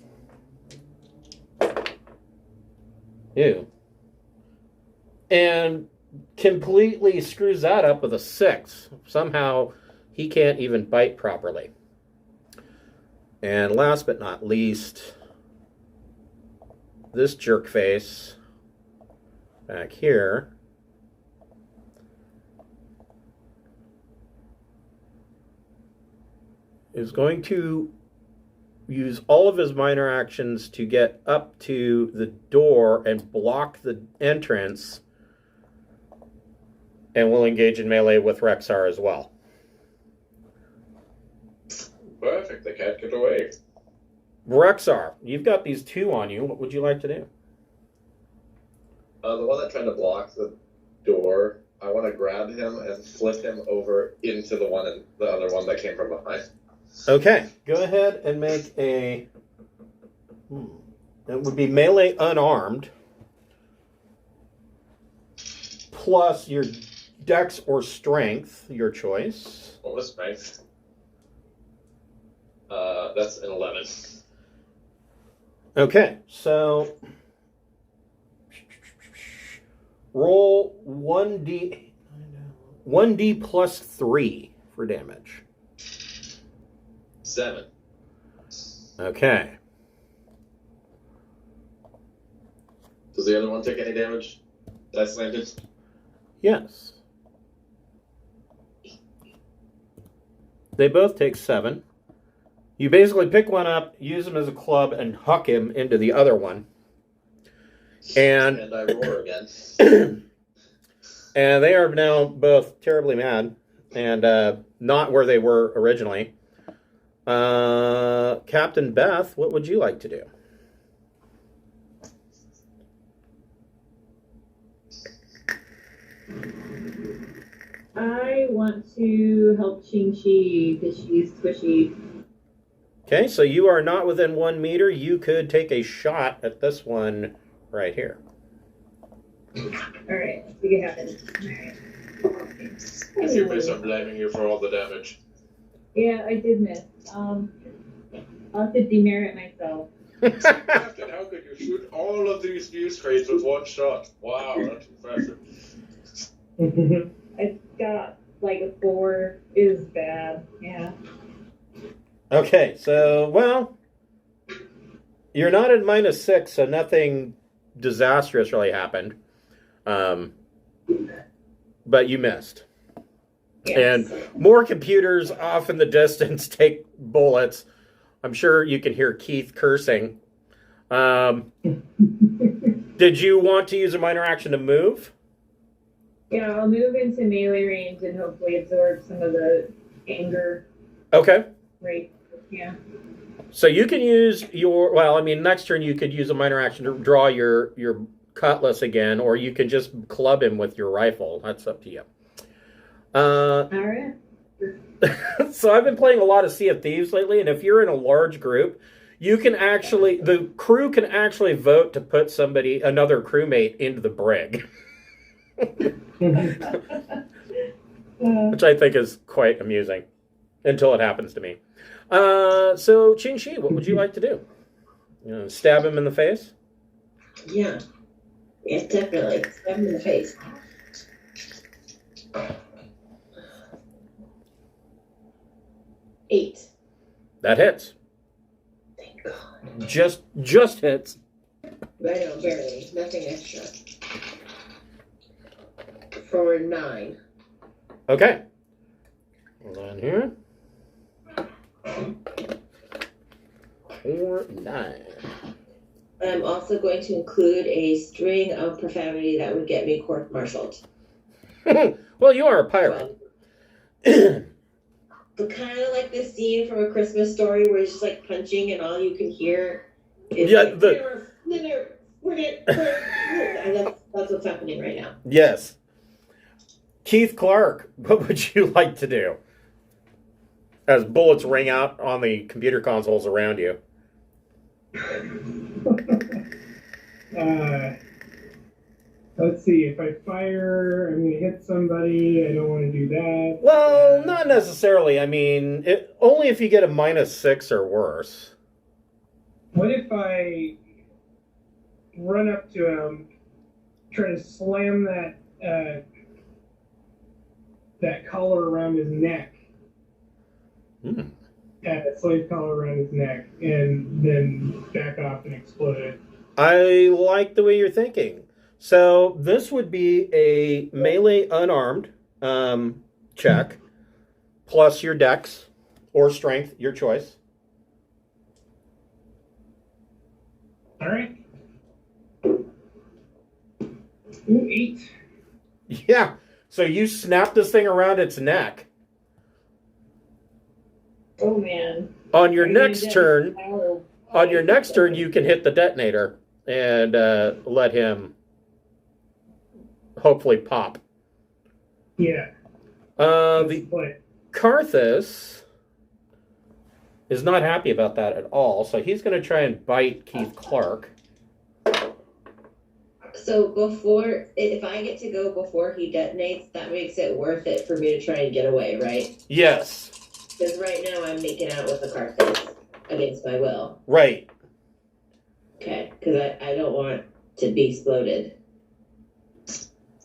Ew. And completely screws that up with a 6. Somehow he can't even bite properly. And last but not least, this jerk face back here is going to use all of his minor actions to get up to the door and block the entrance, and will engage in melee with Rexar as well. Perfect. They can't get away. Rexar, you've got these 2 on you. What would you like to do? The one that's trying to block the door, I want to grab him and flip him over into the other one that came from behind. Okay, go ahead and make a... It would be melee unarmed, plus your dex or strength, your choice. What was strength? That's an 11. Okay, so roll 1d plus 3 for damage. 7. Okay. Does the other one take any damage? That slanted? Yes. They both take 7. You basically pick one up, use him as a club, and huck him into the other one. And I roar again. And they are now both terribly mad and not where they were originally. Captain Beth, what would you like to do? I want to help Qingxi because she's squishy. Okay, so you are not within 1 meter. You could take a shot at this one right here. Alright, let's see what happens. Alright. Everybody start blaming you for all the damage. Yeah, I did miss. I'll have to demerit myself. Captain, how could you shoot all of these news crates with one shot? Wow, that's impressive. I got like a 4. It was bad. Yeah. Okay, so, well, you're not at -6, so nothing disastrous really happened. But you missed. Yes. And more computers off in the distance take bullets. I'm sure you can hear Keith cursing. Did you want to use a minor action to move? Yeah, I'll move into melee range and hopefully absorb some of the anger. Okay. Right. Yeah. So you can use your, well, I mean, next turn you could use a minor action to draw your cutlass again, or you can just club him with your rifle. That's up to you. All right. So I've been playing a lot of Sea of Thieves lately, and if you're in a large group, you can actually, the crew can actually vote to put another crewmate into the brig. Which I think is quite amusing, until it happens to me. So Qingxi, what would you like to do? Stab him in the face? Yeah. Yeah, definitely. Stab him in the face. Eight. That hits. Thank God. Just hits. I know, barely. Nothing extra. For 9. Okay. Hold on here. 4, 9. I'm also going to include a string of profanity that would get me court-martialed. Well, you are a pirate. But kind of like this scene from A Christmas Story where it's just like punching and all you can hear is Yeah, like, and that's what's happening right now. Yes. Keith Clark, what would you like to do? As bullets ring out on the computer consoles around you. Let's see. If I fire, I'm going to hit somebody. I don't want to do that. Well, not necessarily. I mean, only if you get a -6 or worse. What if I run up to him, try to slam that collar around his neck? Slave collar around his neck, and then back off and explode it. I like the way you're thinking. So this would be a melee unarmed check, plus your dex or strength, your choice. All right. Ooh, 8. Yeah. So you snap this thing around its neck. Oh man. On your Are you gonna next get turn, power? on your next turn, you can hit the detonator and let him hopefully pop. Yeah. The But Karthus is not happy about that at all, so he's going to try and bite Keith Clark. So if I get to go before he detonates, that makes it worth it for me to try and get away, right? Yes. Because right now I'm making out with the Carthage against my will. Right. Okay, because I don't want to be exploded.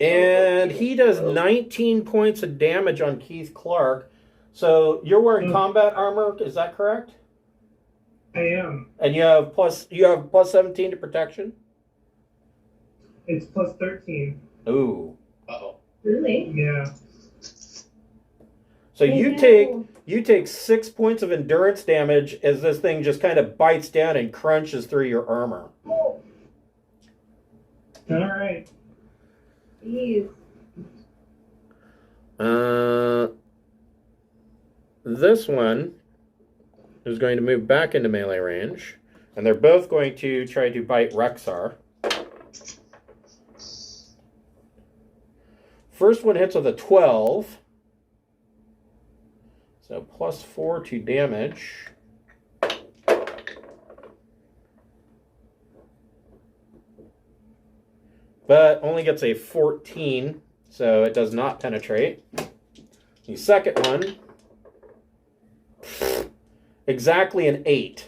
And he does 19 points of damage on Keith Clark. So you're wearing combat armor, is that correct? I am. And you have plus 17 to protection? It's plus 13. Ooh. Uh-oh. Really? Yeah. So Oh, you no. take 6 points of endurance damage as this thing just kind of bites down and crunches through your armor. All right. Jeez. This one is going to move back into melee range, and they're both going to try to bite Rexar. First one hits with a 12, so plus 4 to damage. But only gets a 14, so it does not penetrate. The second one, exactly an 8.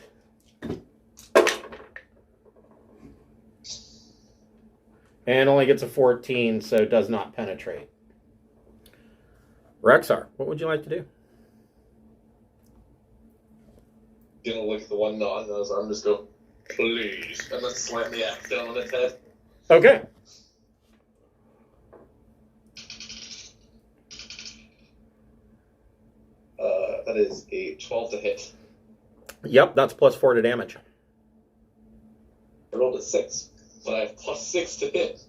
And only gets a 14, so it does not penetrate. Rexar, what would you like to do? Gonna look at the one knot in his arm, just go, please, and then slam the axe down on its head. Okay. That is a 12 to hit. Yep, that's plus 4 to damage. I rolled a 6, but I have plus 6 to hit.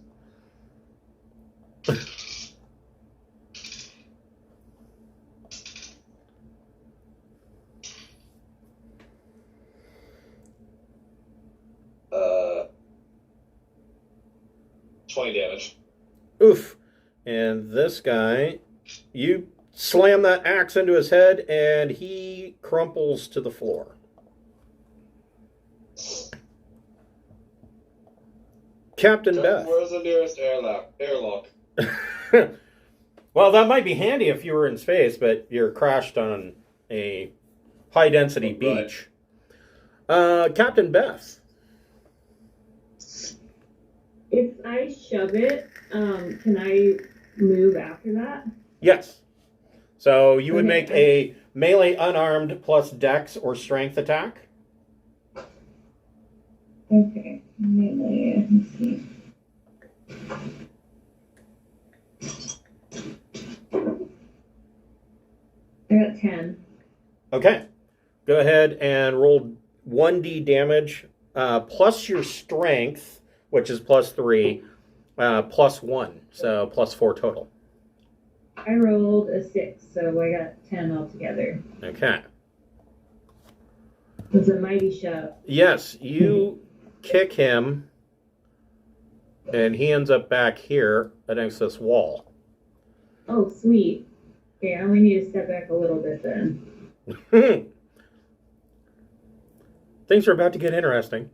uh, 20 damage. Oof. And this guy, you slam that axe into his head, and he crumples to the floor. Captain Beth. Where's the nearest airlock? Well, that might be handy if you were in space, but you're crashed on a high-density beach. Captain Beth. If I shove it, can I move after that? Yes. So you would Okay. make a melee unarmed plus dex or strength attack. Okay. Melee. Let's see. I got 10. Okay. Go ahead and roll 1d damage plus your strength, which is plus 3, plus 1. So plus 4 total. I rolled a 6, so I got 10 altogether. Okay. It was a mighty shove. Yes, you kick him, and he ends up back here against this wall. Oh, sweet. Okay, I only need to step back a little bit then. Things are about to get interesting.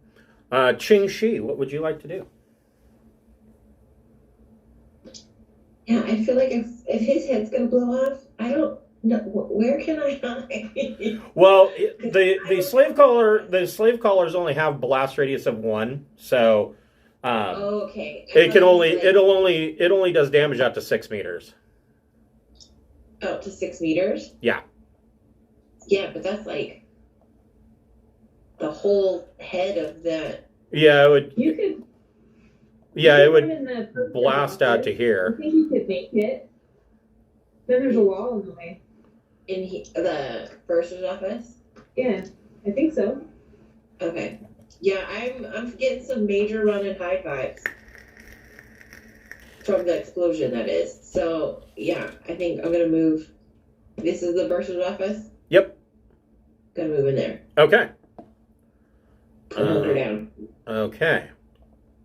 Ching Shi, what would you like to do? Yeah, I feel like if his head's gonna blow off, I don't know where can I hide. Well, the slave callers only have blast radius of 1, so Okay. it only does damage out to 6 meters. Out to 6 meters. Yeah. Yeah, but that's like the whole head of that. Yeah, it would. You could. Yeah, you it could would run in the first blast office. out to I here. think you could make it. Then there's a wall in the way. In the purser's office. Yeah, I think so. Okay. Yeah, I'm getting some major run and high fives from the explosion, that is. So yeah, I think I'm gonna move. This is the bursar's office. Yep. Gonna move in there. Okay. I'll hold her down. Okay.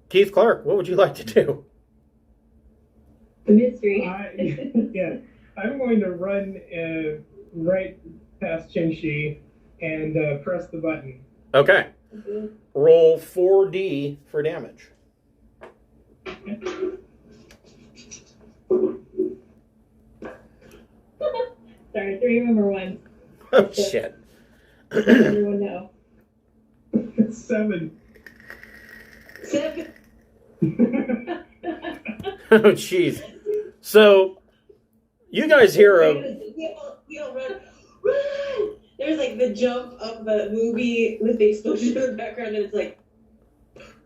Keith Clark, what would you like to do? The mystery. Yeah, I'm going to run right past Chinshi and press the button. Okay. Roll 4D for damage. Sorry, 3 of them are ones. Oh, shit. Let everyone know. 7. 7. Oh, jeez. So, you guys hear a... You don't run. Run! There's like the jump of the movie with the explosion in the background, and it's like...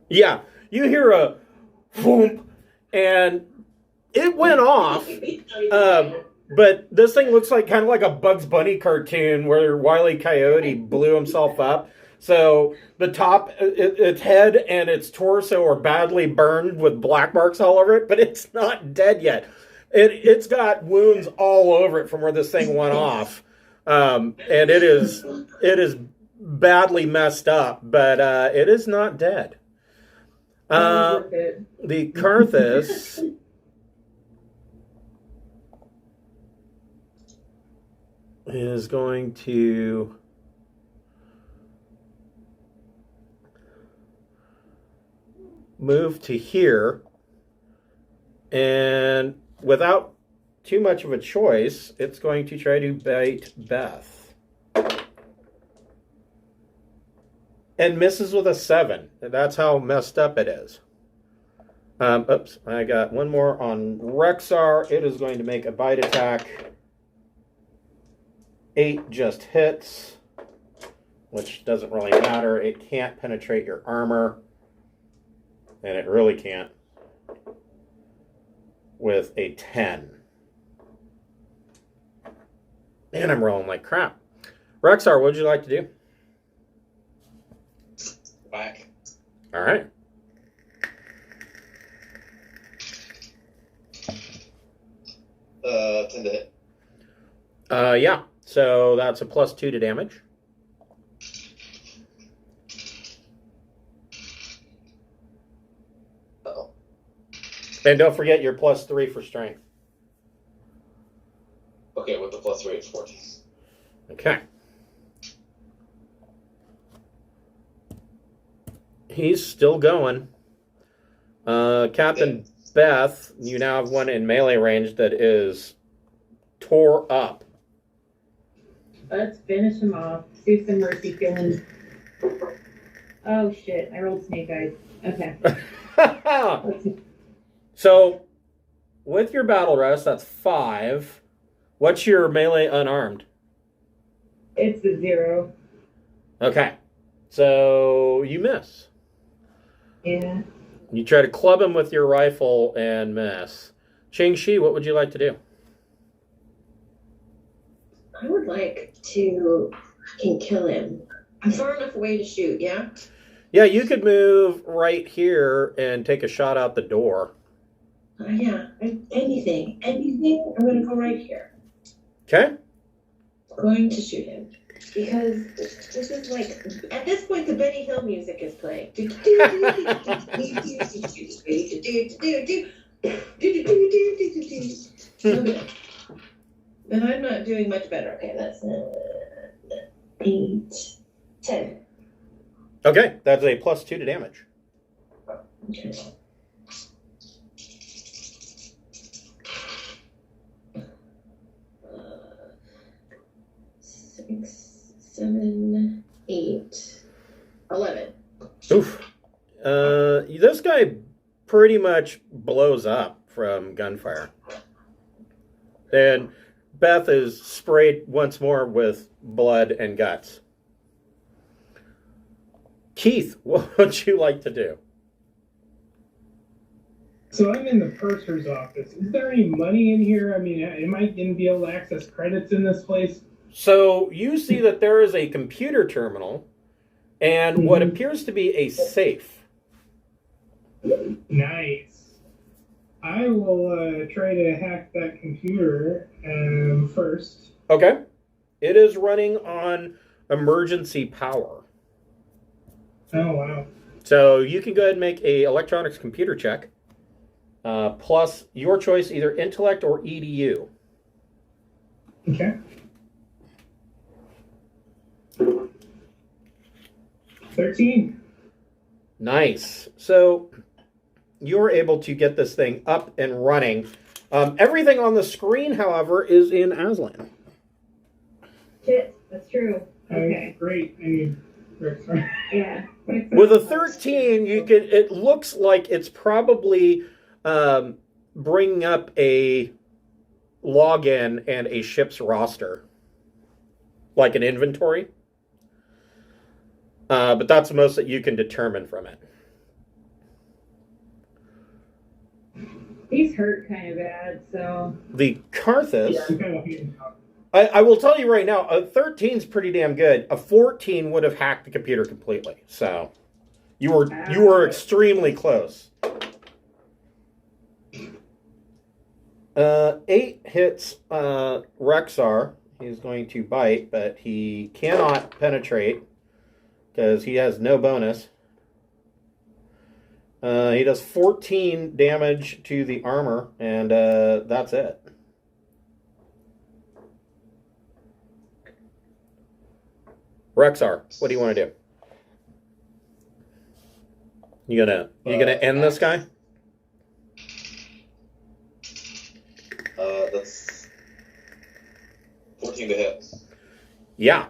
Yeah, you hear a whoomp, and it went off. But this thing looks like kind of like a Bugs Bunny cartoon where Wile E. Coyote blew himself up. So the top, its head and its torso are badly burned with black marks all over it, but it's not dead yet. It's got wounds all over it from where this thing went off. And it is badly messed up, but it is not dead. The Karthus is going to move to here, and without too much of a choice, it's going to try to bite Beth. And misses with a 7. That's how messed up it is. Oops, I got one more on Rexar. It is going to make a bite attack. 8 just hits, which doesn't really matter. It can't penetrate your armor, and it really can't with a 10. And I'm rolling like crap. Rexar, what would you like to do? Whack. All right. Uh, 10 to hit. Yeah. So that's a +2 to damage. Uh-oh. And don't forget your +3 for strength. Okay, with the +3, it's 14. Okay. He's still going. Captain Beth, you now have one in melee range that is tore up. Let's finish him off. Do some mercy killing. Oh shit, I rolled snake eyes. Okay. So, with your battle rest, that's 5. What's your melee unarmed? It's a 0. Okay. So, you miss. Yeah. You try to club him with your rifle and miss. Ching-Shi, what would you like to do? I would like to fucking kill him. I'm far enough away to shoot, yeah? Yeah, you could move right here and take a shot out the door. Yeah, anything. I'm gonna go right here. Okay. Going to shoot him. Because this is like, at this point, the Benny Hill music is playing. And I'm not doing much better. Okay, that's 8, 10. Okay, that's a +2 to damage. Okay. Six, 7, 8, 11. Oof. This guy pretty much blows up from gunfire. And Beth is sprayed once more with blood and guts. Keith, what would you like to do? So I'm in the purser's office. Is there any money in here? I mean, am I going to be able to access credits in this place? So you see that there is a computer terminal and what appears to be a safe. Nice. I will try to hack that computer first. Okay. It is running on emergency power. Oh, wow. So you can go ahead and make a electronics computer check. Plus your choice, either intellect or EDU. Okay. 13. Nice. So you're able to get this thing up and running. Everything on the screen, however, is in Aslan. Shit, that's true. Okay. Great. I mean, sorry. Yeah. With a 13, you can. It looks like it's probably bringing up a login and a ship's roster, like an inventory. But that's the most that you can determine from it. These hurt kind of bad, so. The Karthus. Yeah, I'm kind of getting out. I will tell you right now, a 13 is pretty damn good. A 14 would have hacked the computer completely. So you were extremely close. 8 hits Rexar. He's going to bite, but he cannot penetrate because he has no bonus. He does 14 damage to the armor, and that's it. Rexar, what do you want to do? You gonna end this guy? That's 14 to hit. Yeah.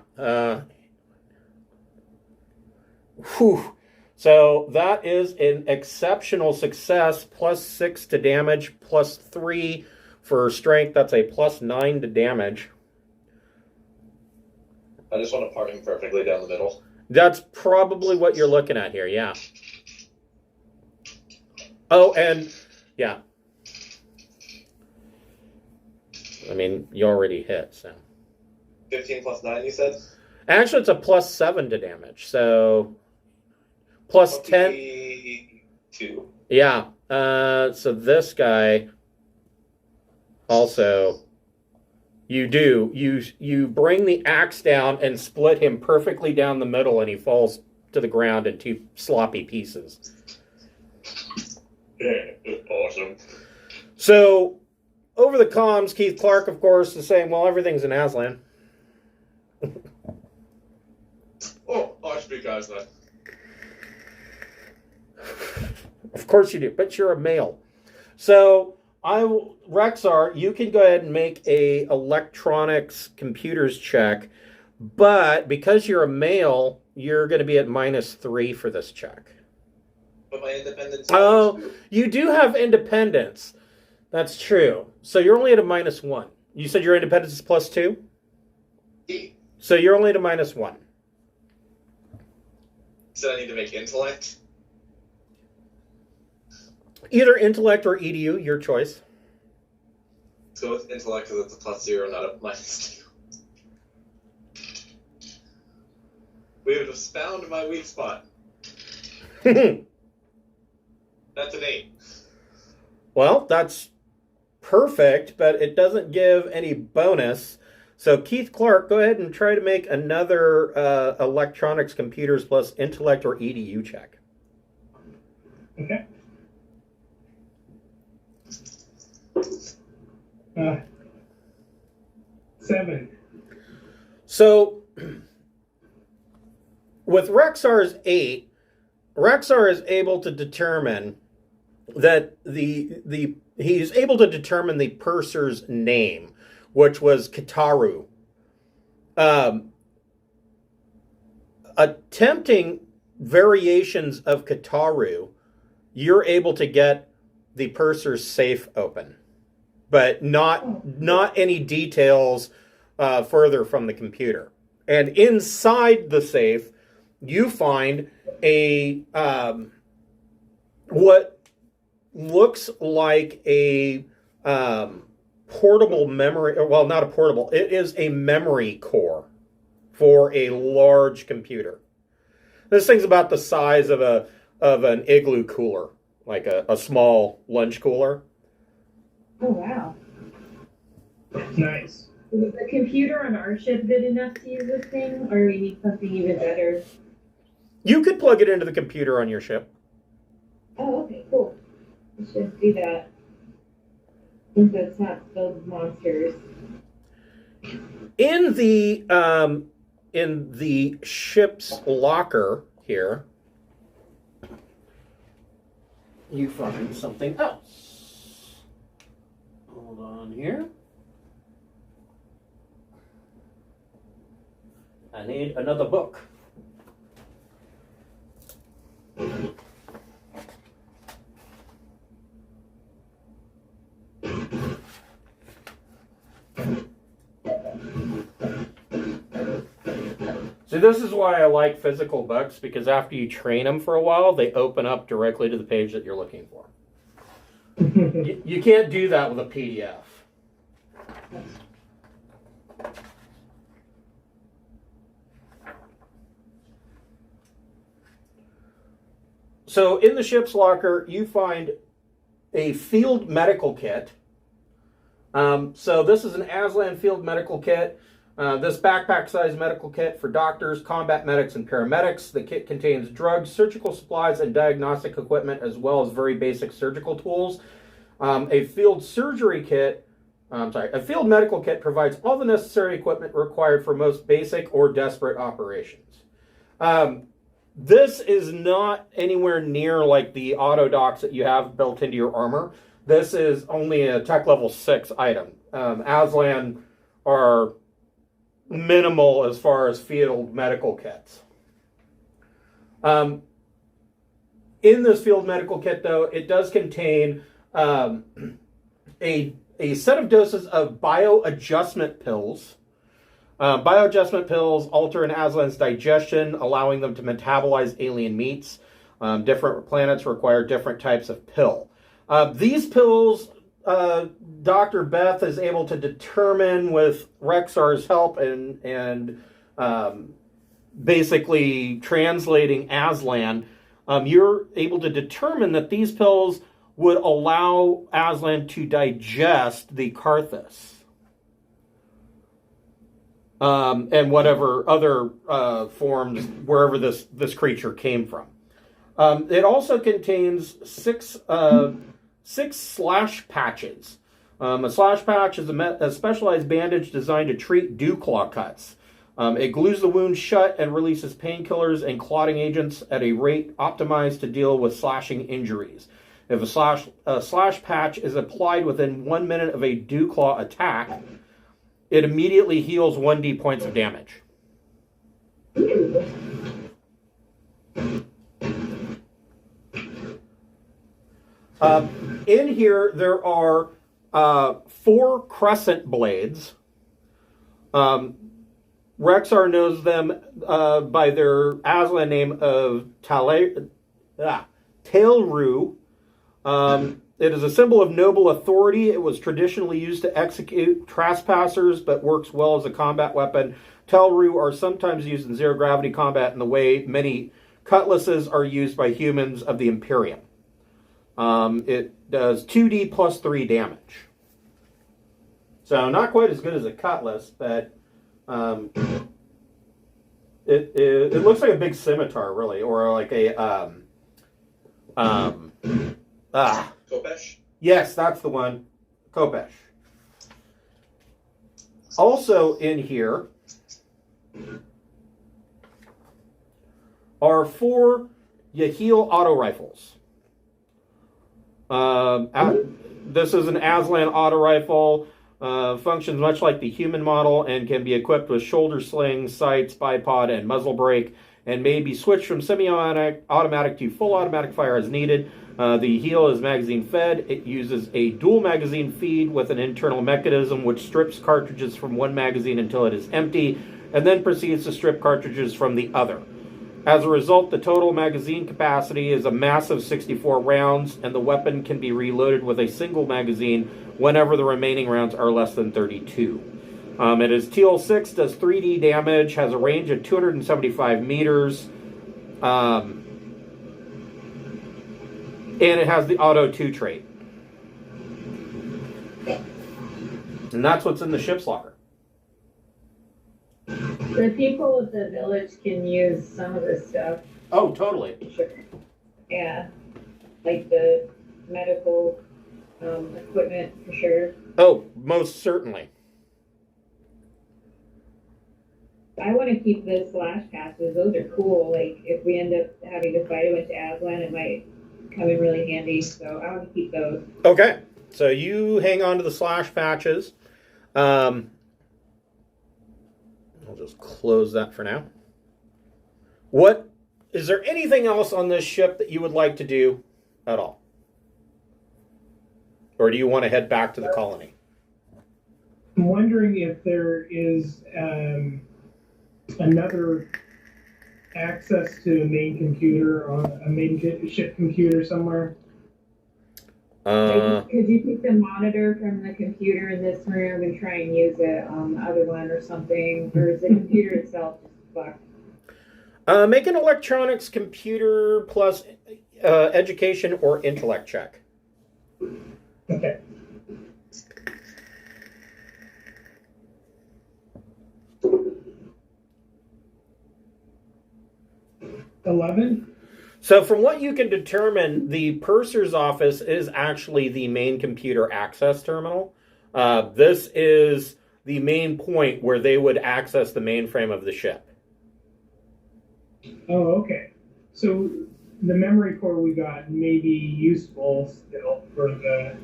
Whew. So that is an exceptional success. +6 to damage, +3 for strength. That's a +9 to damage. I just want to part him perfectly down the middle. That's probably what you're looking at here, yeah. Oh, and yeah. I mean, you already hit, so. 15 plus 9, you said? Actually, it's a +7 to damage, so +10. 22. Yeah. So this guy also, you bring the axe down and split him perfectly down the middle, and he falls to the ground in 2 sloppy pieces. Awesome. So over the comms, Keith Clark, of course, is saying, well, everything's in Aslan. I speak Aslan. Of course you do, but you're a male. So Rexar, you can go ahead and make a electronics computers check, but because you're a male, you're going to be at -3 for this check. But my independence. Oh, you do have independence. That's true. So you're only at a -1. You said your independence is +2? E. So you're only at a -1. So I need to make intellect. Either intellect or EDU, your choice. Let's go with intellect because it's a +0, not a -2. We have just found my weak spot. That's an 8. Well, that's perfect, but it doesn't give any bonus. So Keith Clark, go ahead and try to make another electronics computers plus intellect or EDU check. Okay. 7. So with Rexar's 8, Rexar is able to determine that he's able to determine the purser's name, which was Kataru. Attempting variations of Kataru, you're able to get the purser's safe open, but not any details further from the computer. And inside the safe, you find a what looks like a portable memory. Well, not a portable. It is a memory core for a large computer. This thing's about the size of an igloo cooler, like a small lunch cooler. Oh, wow. Nice. Is the computer on our ship good enough to use this thing, or we need something even better? You could plug it into the computer on your ship. Oh, okay, cool. We should do that. Since it's not filled with monsters. In the ship's locker here, you find something else. Hold on here. I need another book. So this is why I like physical books, because after you train them for a while, they open up directly to the page that you're looking for. You can't do that with a PDF. So in the ship's locker, you find a field medical kit. So this is an Aslan field medical kit. This backpack-sized medical kit for doctors, combat medics, and paramedics. The kit contains drugs, surgical supplies, and diagnostic equipment, as well as very basic surgical tools. A field medical kit provides all the necessary equipment required for most basic or desperate operations. This is not anywhere near like the auto docks that you have built into your armor. This is only a tech level 6 item. Aslan are minimal as far as field medical kits. In this field medical kit, though, it does contain a set of doses of bioadjustment pills. Bioadjustment pills alter an Aslan's digestion, allowing them to metabolize alien meats. Different planets require different types of pill. These pills, Dr. Beth is able to determine with Rexar's help and basically translating Aslan. You're able to determine that these pills would allow Aslan to digest the Karthus. And whatever other forms, wherever this creature came from. It also contains six slash patches. A slash patch is a specialized bandage designed to treat dew claw cuts. It glues the wound shut and releases painkillers and clotting agents at a rate optimized to deal with slashing injuries. If a slash patch is applied within 1 minute of a dew claw attack, it immediately heals 1d points of damage. In here, there are 4 crescent blades. Rexar knows them by their Aslan name of Tailru. It is a symbol of noble authority. It was traditionally used to execute trespassers, but works well as a combat weapon. Tailru are sometimes used in zero-gravity combat in the way many cutlasses are used by humans of the Imperium. It does 2d plus 3 damage. So not quite as good as a cutlass, but it looks like a big scimitar, really, or like a Kopesh? Yes, that's the one. Kopesh. Also in here are 4 Yahil auto rifles. This is an Aslan auto rifle. Functions much like the human model and can be equipped with shoulder sling, sights, bipod, and muzzle brake, and may be switched from semi-automatic to full automatic fire as needed. The heel is magazine fed. It uses a dual magazine feed with an internal mechanism which strips cartridges from one magazine until it is empty, and then proceeds to strip cartridges from the other. As a result, the total magazine capacity is a massive 64 rounds, and the weapon can be reloaded with a single magazine whenever the remaining rounds are less than 32. It is TL6, does 3D damage, has a range of 275 meters, And it has the auto 2 trait. And that's what's in the ship's locker. The people of the village can use some of this stuff. Oh, totally. Yeah. Like the medical equipment for sure. Oh, most certainly. I want to keep the slash passes. Those are cool. Like, if we end up having to fight a bunch of Aslan, it might come in really handy. So I want to keep those. Okay. So you hang on to the slash patches. I'll just close that for now. What is there anything else on this ship that you would like to do at all? Or do you want to head back to the colony? I'm wondering if there is another access to a main computer on a main ship computer somewhere. Could you take the monitor from the computer in this room and try and use it on the other one or something? Or is the computer itself just fucked? Make an electronics computer plus education or intellect check. Okay. $11. So from what you can determine, the purser's office is actually the main computer access terminal. This is the main point where they would access the mainframe of the ship. Oh, okay. So the memory core we got may be useful still for the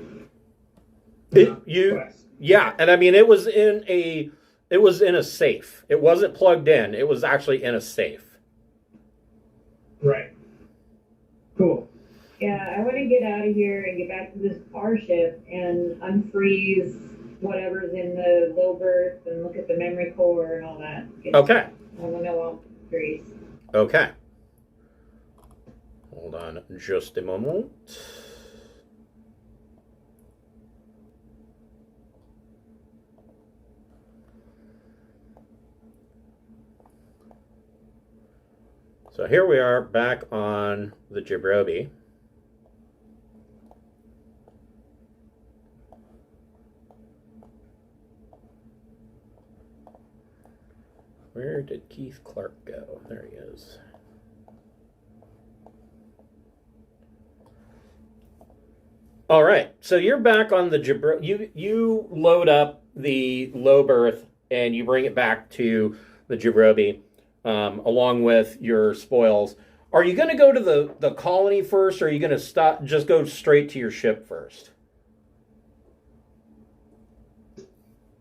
quest. Yeah, and I mean it was in a safe. It wasn't plugged in. It was actually in a safe. Right. Cool. Yeah, I want to get out of here and get back to this bar ship and unfreeze whatever's in the low berth and look at the memory core and all that. Okay. I want to know all freeze. Okay. Hold on just a moment. So here we are back on the Jibrobi. Where did Keith Clark go? There he is. All right, so you're back on the Jibrobi. You load up the low berth and you bring it back to the Jibrobi. Along with your spoils. Are you going to go to the colony first, or are you going to just go straight to your ship first?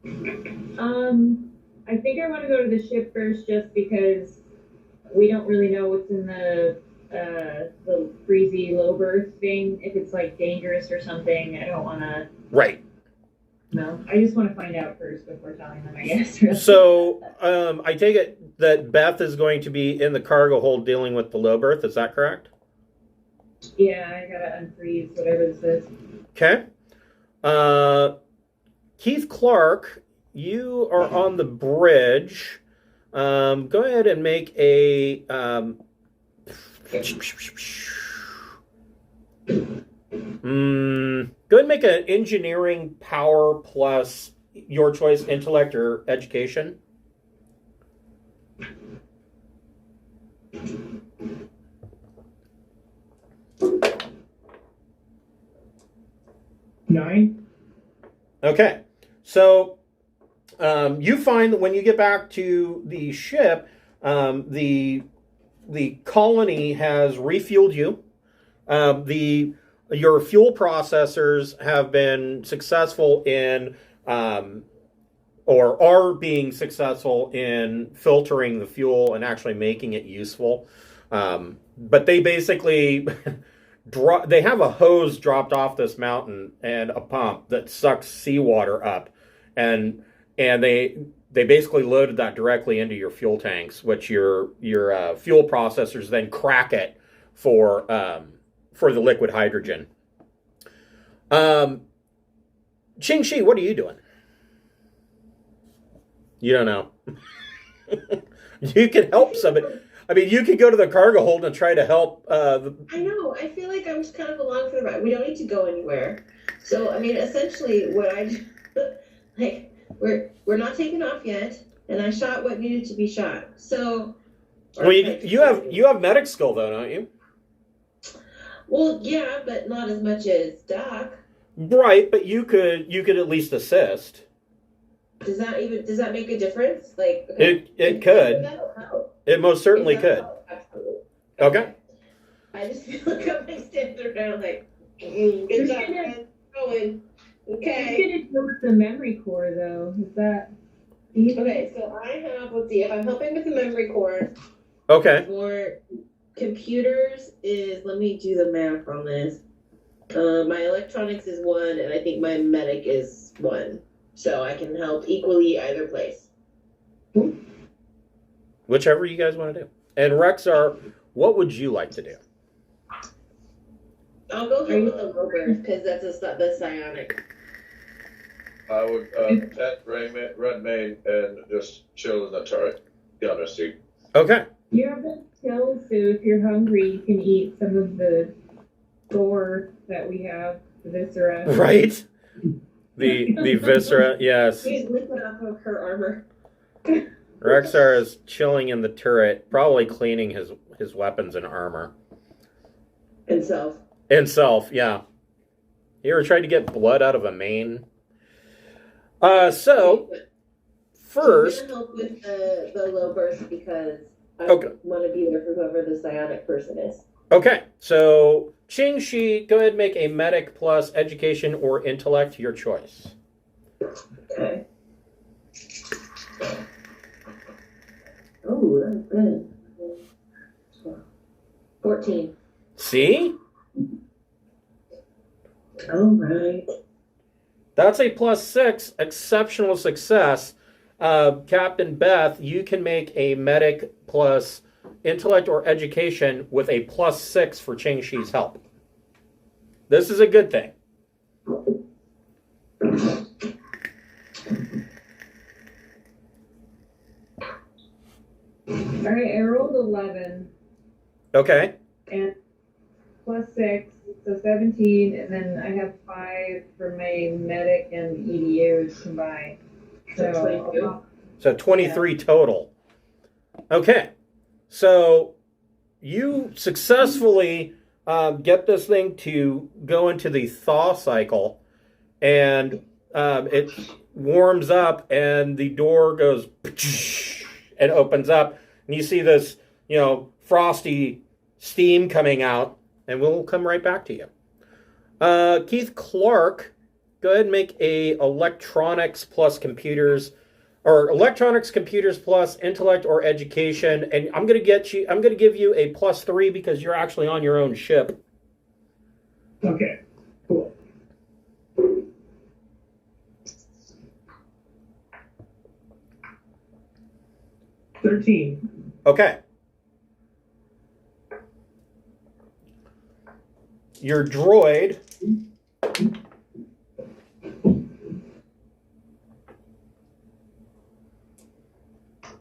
I think I want to go to the ship first just because we don't really know what's in the freezy low berth thing. If it's like dangerous or something, I don't want to. Right. No, I just want to find out first before telling them, I guess. So, I take it that Beth is going to be in the cargo hold dealing with the low berth. Is that correct? Yeah, I gotta unfreeze whatever this is. Okay. Keith Clark, you are on the bridge. Go ahead and make a... go ahead and make an engineering power plus your choice intellect or education. $9. Okay, so you find that when you get back to the ship, the colony has refueled you. Your fuel processors have been successful in, or are being successful in filtering the fuel and actually making it useful. But they basically they have a hose dropped off this mountain and a pump that sucks seawater up, and they basically loaded that directly into your fuel tanks, which your fuel processors then crack it for the liquid hydrogen. Ching Shi, what are you doing? You don't know. You can help somebody. I mean, you could go to the cargo hold and try to help. I know. I feel like I'm just kind of along for the ride. We don't need to go anywhere. So, I mean, essentially, what I do, like, we're not taking off yet, and I shot what needed to be shot. So, Well, you have medic skill though, don't you? well, yeah, but not as much as Doc. Right, but you could at least assist. Does that make a difference? Like, okay, It could. that'll help. It most certainly That'll could. help, absolutely. Okay. I just feel like I'm like standing around like, good job, man. Going. I'm Okay. gonna go with the memory core though. Is that easy? Okay, so I have, let's see, if I'm helping with the memory core, Okay. for computers is, let me do the math on this. My electronics is 1, and I think my medic is 1. So I can help equally either place. Whichever you guys want to do. And Rexar, what would you like to do? I'll go ahead with the rover, because that's the psionic. I would pet Red Mane and just chill in the turret. Be honest, dude. Okay. You're a bit chill, so if you're hungry, you can eat some of the gore that we have, the viscera. Right. The viscera, yes. Please lift it off of her armor. Rexar is chilling in the turret, probably cleaning his weapons and armor. And self. And self, yeah. You ever tried to get blood out of a mane? So first, I'm gonna help with the low burst because I Okay. want to be there for whoever the psionic person is. okay. So Ching Shi, go ahead and make a medic plus education or intellect, your choice. Okay. Oh, that's good. 14. See? All right. That's a +6, exceptional success. Captain Beth, you can make a medic plus intellect or education with a +6 for Ching Shi's help. This is a good thing. All right, I rolled 11 Okay. and +6, so 17, and then I have 5 for my medic and EDUs combined. So 22. So 23 total. Okay. So you successfully get this thing to go into the thaw cycle, and it warms up, and the door goes and opens up, and you see this, frosty steam coming out, and we'll come right back to you. Keith Clark, go ahead and make a electronics plus computers, or electronics, computers plus intellect or education, and I'm gonna give you a +3 because you're actually on your own ship. Okay, cool. $13. Okay. Your droid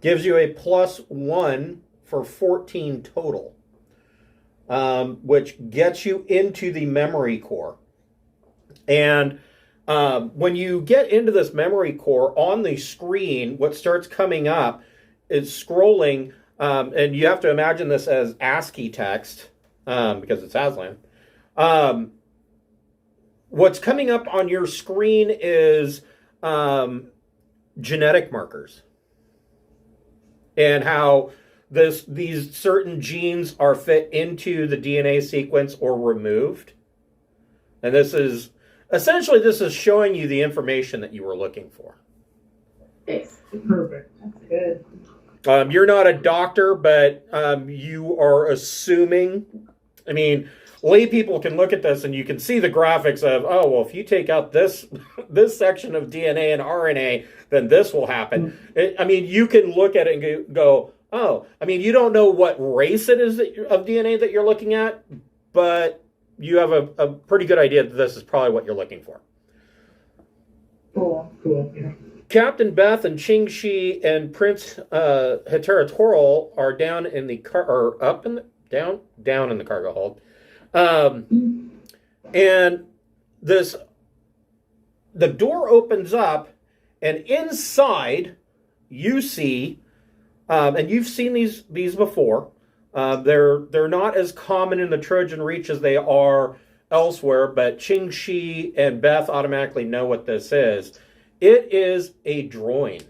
gives you a +1 for 14 total, which gets you into the memory core. And when you get into this memory core, on the screen, what starts coming up is scrolling, and you have to imagine this as ASCII text, because it's Aslan. What's coming up on your screen is genetic markers, and how these certain genes are fit into the DNA sequence or removed. And this is showing you the information that you were looking for. Thanks. Perfect. that's good. You're not a doctor, but you are assuming. I mean, lay people can look at this and you can see the graphics of, oh, well, if you take out this section of DNA and RNA, then this will happen. You can look at it and go, oh, you don't know what race it is of DNA that you're looking at, but you have a pretty good idea that this is probably what you're looking for. Cool. Yeah. Captain Beth and Ching Shi and Prince Hetera Toril are down in the down in the cargo hold, and the door opens up, and inside you see, and you've seen these before. They're not as common in the Trojan Reach as they are elsewhere, but Ching Shi and Beth automatically know what this is. It is a Droyne.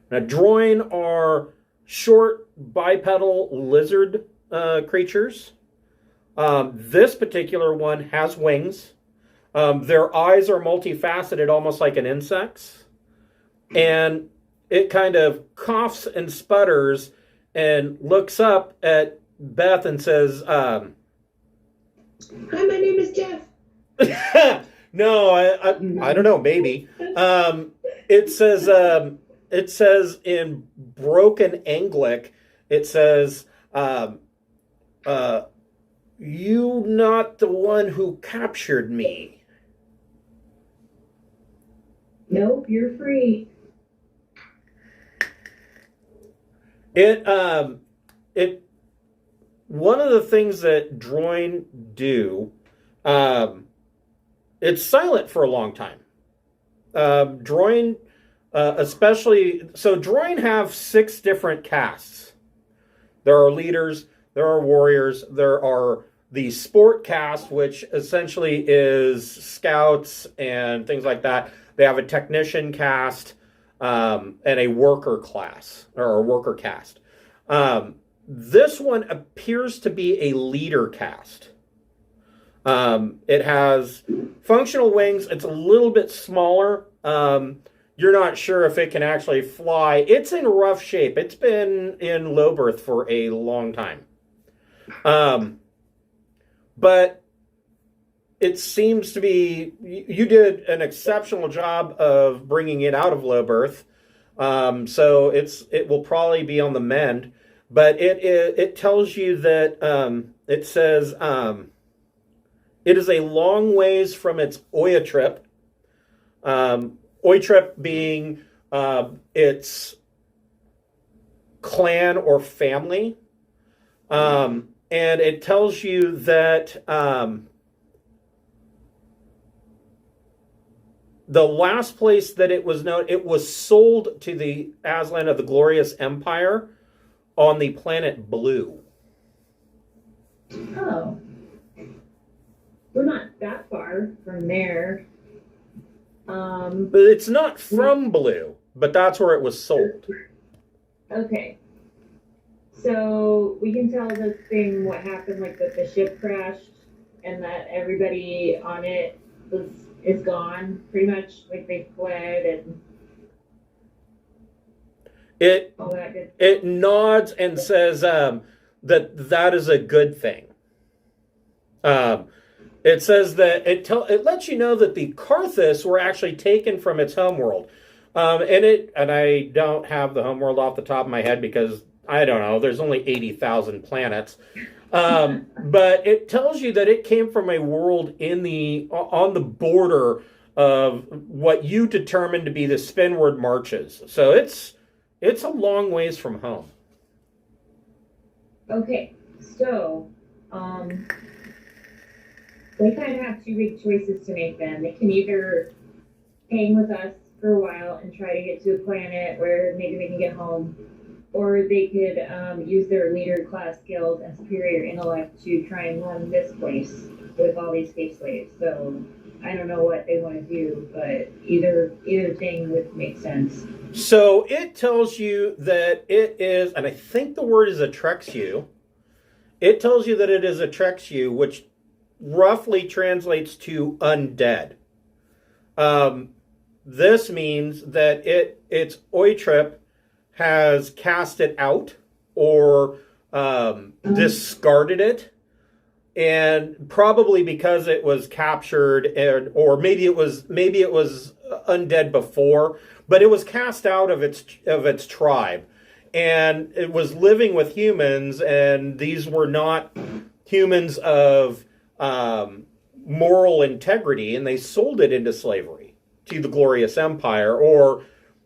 Now, Droyne are short bipedal lizard creatures. This particular one has wings. Their eyes are multifaceted, almost like an insect's. And it kind of coughs and sputters and looks up at Beth and says, Hi, my name is Jeff. No, I don't know, maybe. It says in broken Anglic, it says, you not the one who captured me. Nope, you're free. One of the things that Droyne do, it's silent for a long time. Droyne, Droyne have 6 different castes. There are leaders, there are warriors, there are the sport caste, which essentially is scouts and things like that. They have a technician caste, and a worker class, or a worker caste. This one appears to be a leader caste. It has functional wings. It's a little bit smaller. You're not sure if it can actually fly. It's in rough shape. It's been in low berth for a long time. But it seems to be, you did an exceptional job of bringing it out of low berth. So it will probably be on the mend. But it tells you that, it says, it is a long ways from its Oya trip. Oya trip being its clan or family. And it tells you that the last place that it was known, it was sold to the Aslan of the Glorious Empire on the planet Blue. Oh. We're not that far from there. But it's not from Blue, but that's where it was sold. Okay. So we can tell this thing what happened, like that the ship crashed and that everybody on it is gone, pretty much, like they fled and all that good. It nods and says that is a good thing. It says that it lets you know that the Karthus were actually taken from its homeworld. And I don't have the homeworld off the top of my head because I don't know, there's only 80,000 planets. But it tells you that it came from a world on the border of what you determined to be the Spinward Marches. So it's a long ways from home. Okay, so they kind of have 2 big choices to make then. They can either hang with us for a while and try to get to a planet where maybe they can get home, or they could use their leader class skills and superior intellect to try and run this place with all these space slaves. So I don't know what they want to do, but either thing would make sense. So it tells you that it is, and I think the word is Atrexu. It tells you that it is Atrexu, which roughly translates to undead. This means that its Oitrip has cast it out or discarded it, and probably because it was captured, or maybe it was undead before, but it was cast out of its tribe, and it was living with humans, and these were not humans of moral integrity, and they sold it into slavery to the glorious empire, or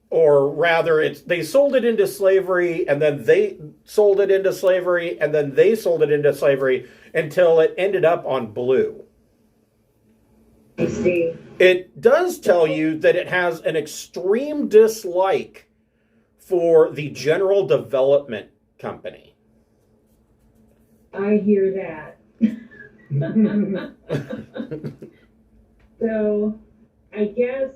rather, they sold it into slavery, and then they sold it into slavery, and then they sold it into slavery until it ended up on blue. I see. It does tell you that it has an extreme dislike for the General Development Company. I hear that. So, I guess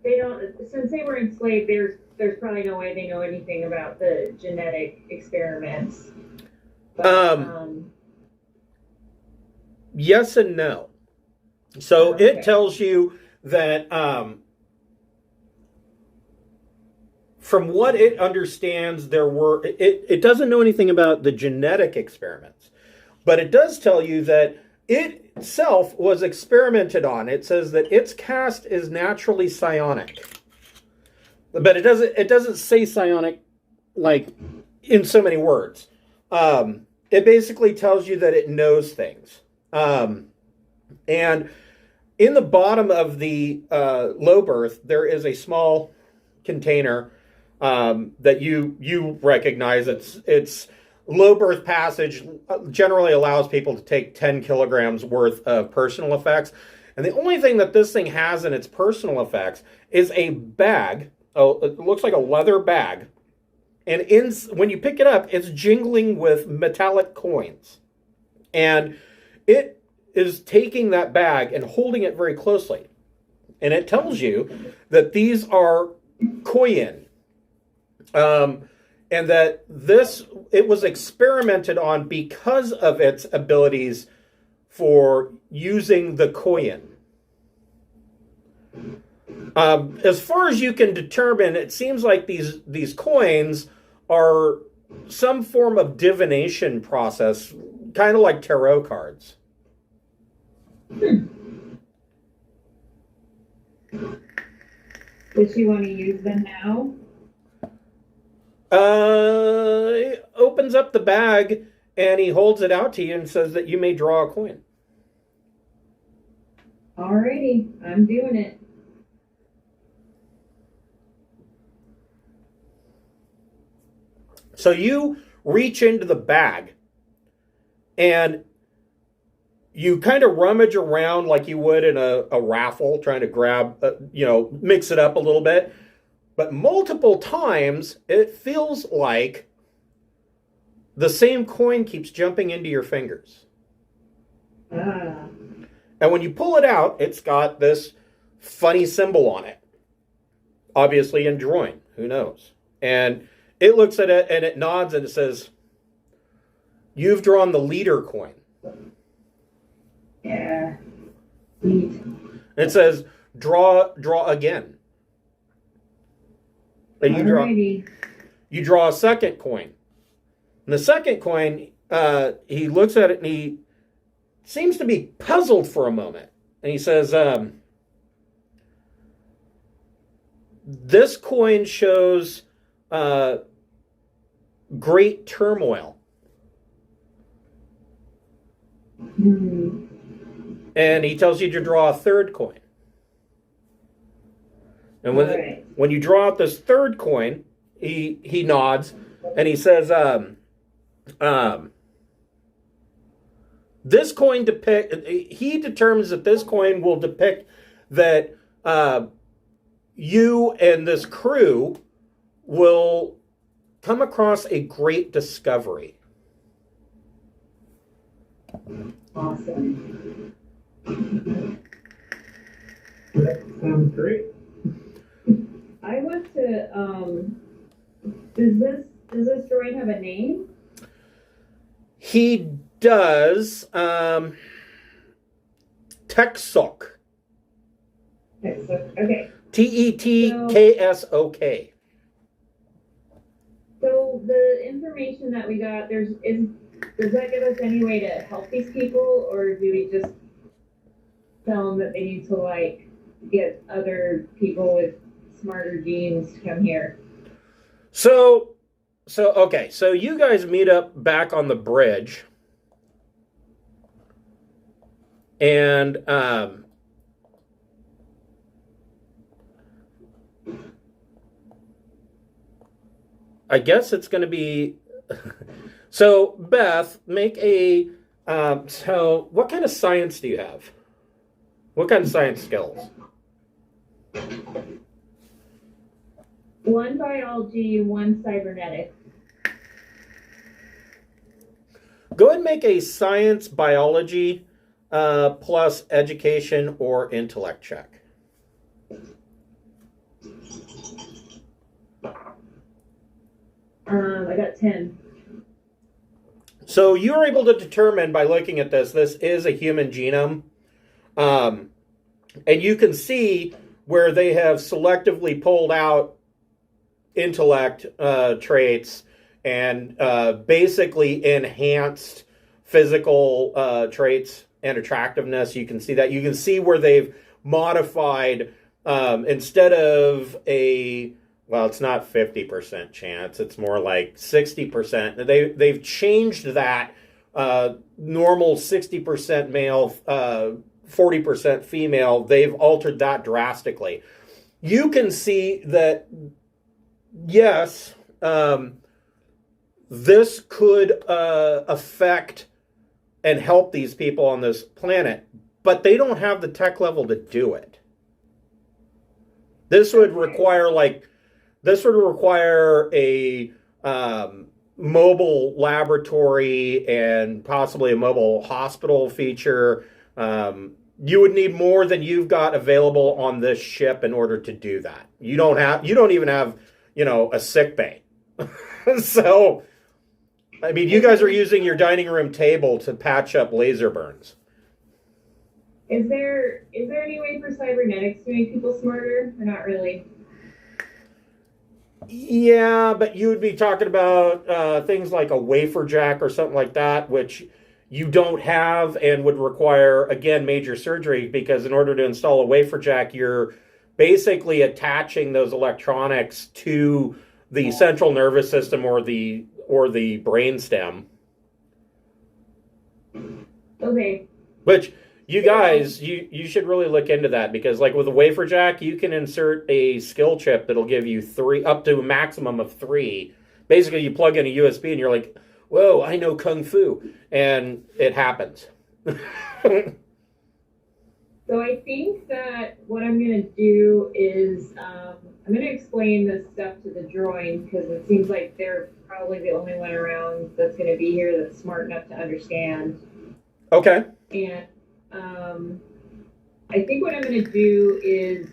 they don't, since they were enslaved, there's probably no way they know anything about the genetic experiments. But, yes and no. So okay. it tells you that from what it understands, it doesn't know anything about the genetic experiments, but it does tell you that it itself was experimented on. It says that its caste is naturally psionic, but it doesn't say psionic like in so many words. It basically tells you that it knows things. And in the bottom of the low berth, there is a small container that you recognize. It's low berth passage generally allows people to take 10 kilograms worth of personal effects. And the only thing that this thing has in its personal effects is a bag. Oh, it looks like a leather bag. And when you pick it up, it's jingling with metallic coins. And it is taking that bag and holding it very closely. And it tells you that these are coin. And that it was experimented on because of its abilities for using the coin. As far as you can determine, it seems like these coins are some form of divination process, kind of like tarot cards. Does she want to use them now? He opens up the bag and he holds it out to you and says that you may draw a coin. Alrighty, I'm doing it. So you reach into the bag and you kind of rummage around like you would in a raffle, trying to grab, mix it up a little bit. But multiple times, it feels like the same coin keeps jumping into your fingers. Ah. And when you pull it out, it's got this funny symbol on it. Obviously in Droyne, who knows? And it looks at it and it nods and it says, "You've drawn the leader coin." Yeah. Neat. And it says, draw again. And you draw a second coin. And the second coin, he looks at it and he seems to be puzzled for a moment. And he says, this coin shows great turmoil. Hmm. And he tells you to draw a third coin. And when you draw out this third coin, he nods and he says, this coin he determines that this coin will depict that you and this crew will come across a great discovery. Awesome. That sounds great. I want to, does this droid have a name? He does, Tektsok. Okay. TetkSok. So the information that we got, does that give us any way to help these people, or do we just tell them that they need to get other people with smarter genes to come here? So you guys meet up back on the bridge, and I guess it's going to be. So, Beth, make a. So, what kind of science do you have? What kind of science skills? 1 biology, 1 cybernetics. Go ahead and make a science, biology, plus education or intellect check. I got 10. So you are able to determine by looking at this is a human genome. And you can see where they have selectively pulled out intellect traits and basically enhanced physical traits and attractiveness. You can see that. You can see where they've modified, instead of a, well, it's not 50% chance, it's more like 60%. They've changed that normal 60% male, 40% female. They've altered that drastically. You can see that, yes, this could affect and help these people on this planet, but they don't have the tech level to do it. This would require a mobile laboratory and possibly a mobile hospital feature. You would need more than you've got available on this ship in order to do that. You don't even have, a sick bay. So, I mean, you guys are using your dining room table to patch up laser burns. Is there any way for cybernetics to make people smarter, or not really? Yeah, but you would be talking about things like a wafer jack or something like that, which you don't have and would require, again, major surgery, because in order to install a wafer jack, you're basically attaching those electronics to the central nervous system or the brain stem. Okay. Which you guys, you should really look into that, because like with a wafer jack, you can insert a skill chip that'll give you 3, up to a maximum of 3. Basically, you plug in a USB and you're like, whoa, I know Kung Fu. And it happens. So I think that what I'm going to do is I'm going to explain this stuff to the Droyn, because it seems like they're probably the only one around that's going to be here that's smart enough to understand. Okay. And I think what I'm going to do is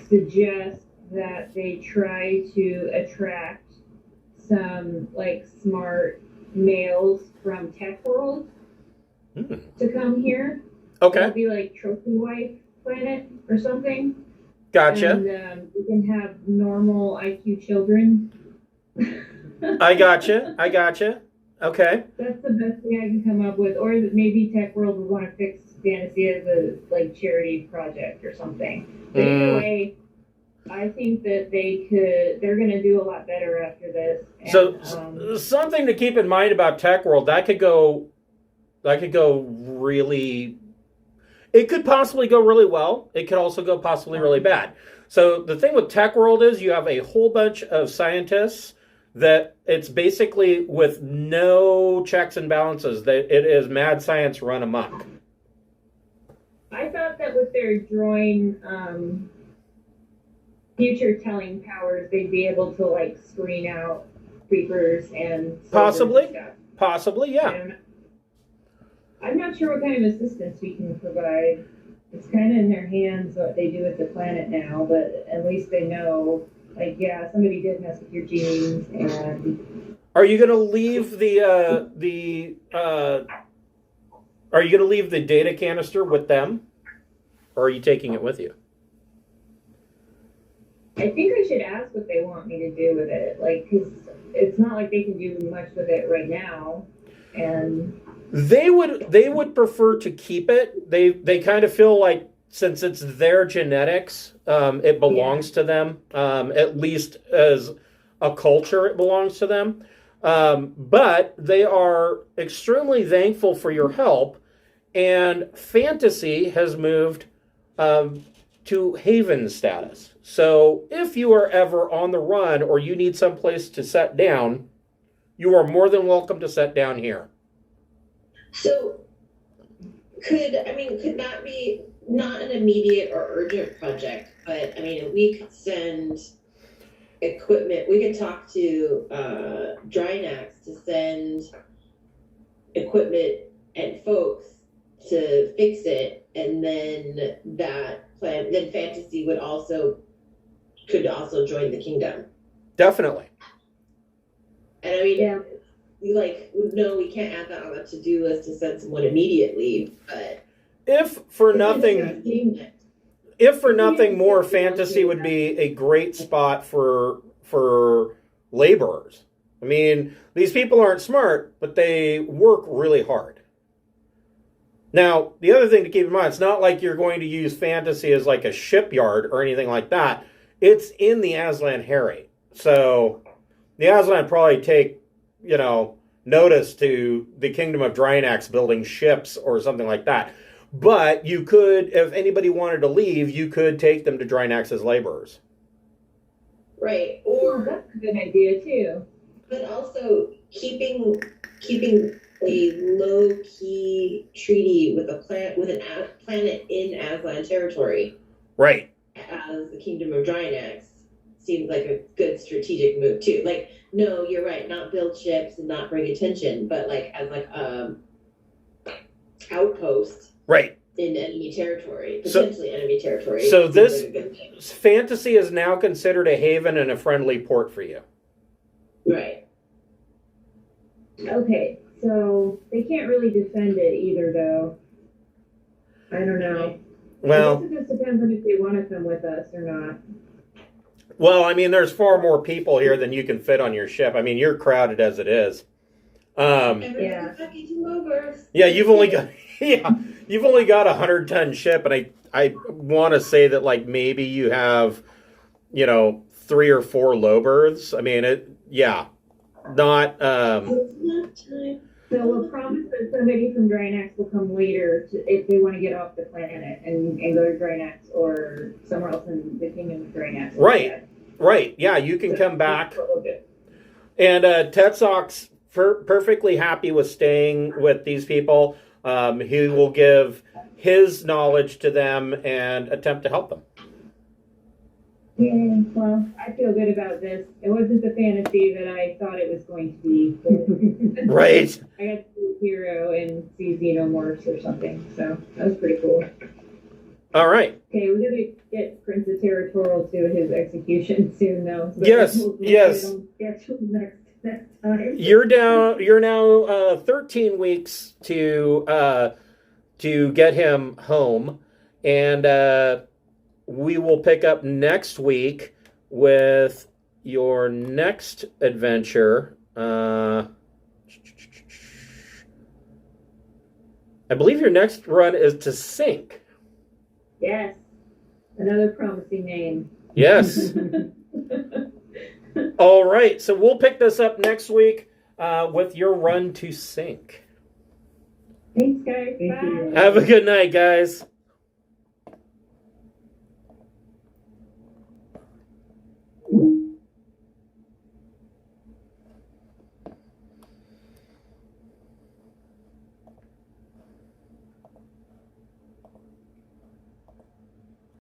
suggest that they try to attract some smart males from Tech World to come here. Okay. It'll be like Trophy Wife Planet or something. Gotcha. And we can have normal IQ children. I gotcha. Okay. That's the best thing I can come up with. Or that maybe Tech World would want to fix Fantasy as a charity project or something. But either way, I think that they're going to do a lot better after this. And, so something to keep in mind about Tech World, that could go really, it could possibly go really well. It could also go possibly really bad. So the thing with Tech World is you have a whole bunch of scientists that it's basically with no checks and balances. That it is mad science run amok. I thought that with their Droyn future telling powers, they'd be able to screen out creepers and possibly stuff. Possibly, yeah. I'm not sure what kind of assistance we can provide. It's kind of in their hands what they do with the planet now, but at least they know, somebody did mess with your genes. And are you going to leave are you going to leave the data canister with them, or are you taking it with you? I think I should ask what they want me to do with it, because it's not like they can do much with it right now, and they would prefer to keep it. They kind of feel like, since it's their genetics, it belongs to them. At least as a culture, it belongs to them. But they are extremely thankful for your help, and Fantasy has moved to haven status. So if you are ever on the run or you need some place to set down, you are more than welcome to set down here. So could not be not an immediate or urgent project, but I mean, we could send equipment. We could talk to Drinax to send equipment and folks to fix it, and then then fantasy could also join the kingdom. Definitely. And I mean, no, we can't add that on the to-do list to send someone immediately, but If for nothing more, fantasy would be a great spot for laborers. I mean, these people aren't smart, but they work really hard. Now, the other thing to keep in mind, it's not like you're going to use fantasy as like a shipyard or anything like that. It's in the Aslan Harry. So the Aslan probably take, notice to the Kingdom of Drinax building ships or something like that. But you could, if anybody wanted to leave, you could take them to Drinax as laborers. Right. Or that's a good idea too. But also keeping a low-key treaty with a planet in Aslan territory. Right. As the Kingdom of Drinax seems like a good strategic move too. Like, no, you're right, not build ships and not bring attention, but like as outpost. Right. In enemy territory, potentially enemy territory. So this fantasy is now considered a haven and a friendly port for you. Right. Okay, so they can't really defend it either, though. I don't know. Well, I guess it just depends on if they want to come with us or not. Well, I mean, there's far more people here than you can fit on your ship. I mean, you're crowded as it is. Yeah, you've only got you've only got a 100-ton ship, and I want to say that like maybe you have 3 or 4 low berths. I mean not. So we'll promise that somebody from Drinax will come later if they want to get off the planet and go to Drinax or somewhere else in the Kingdom of Drinax. Right. Yeah, you can come back. And Tektsok's perfectly happy with staying with these people. He will give his knowledge to them and attempt to help them. Yeah, well, I feel good about this. It wasn't the fantasy that I thought it was going to be. Right. I got to be a hero and see Xenomorphs or something, so that was pretty cool. All right. Okay, we gotta get Prince of Territorial to his execution soon, though. So yes. Next time. You're now 13 weeks to get him home, and we will pick up next week with your next adventure. I believe your next run is to Sink. Yes. Another promising name. Yes. All right. So we'll pick this up next week with your run to Sink. Thanks, guys. Bye. Have a good night, guys.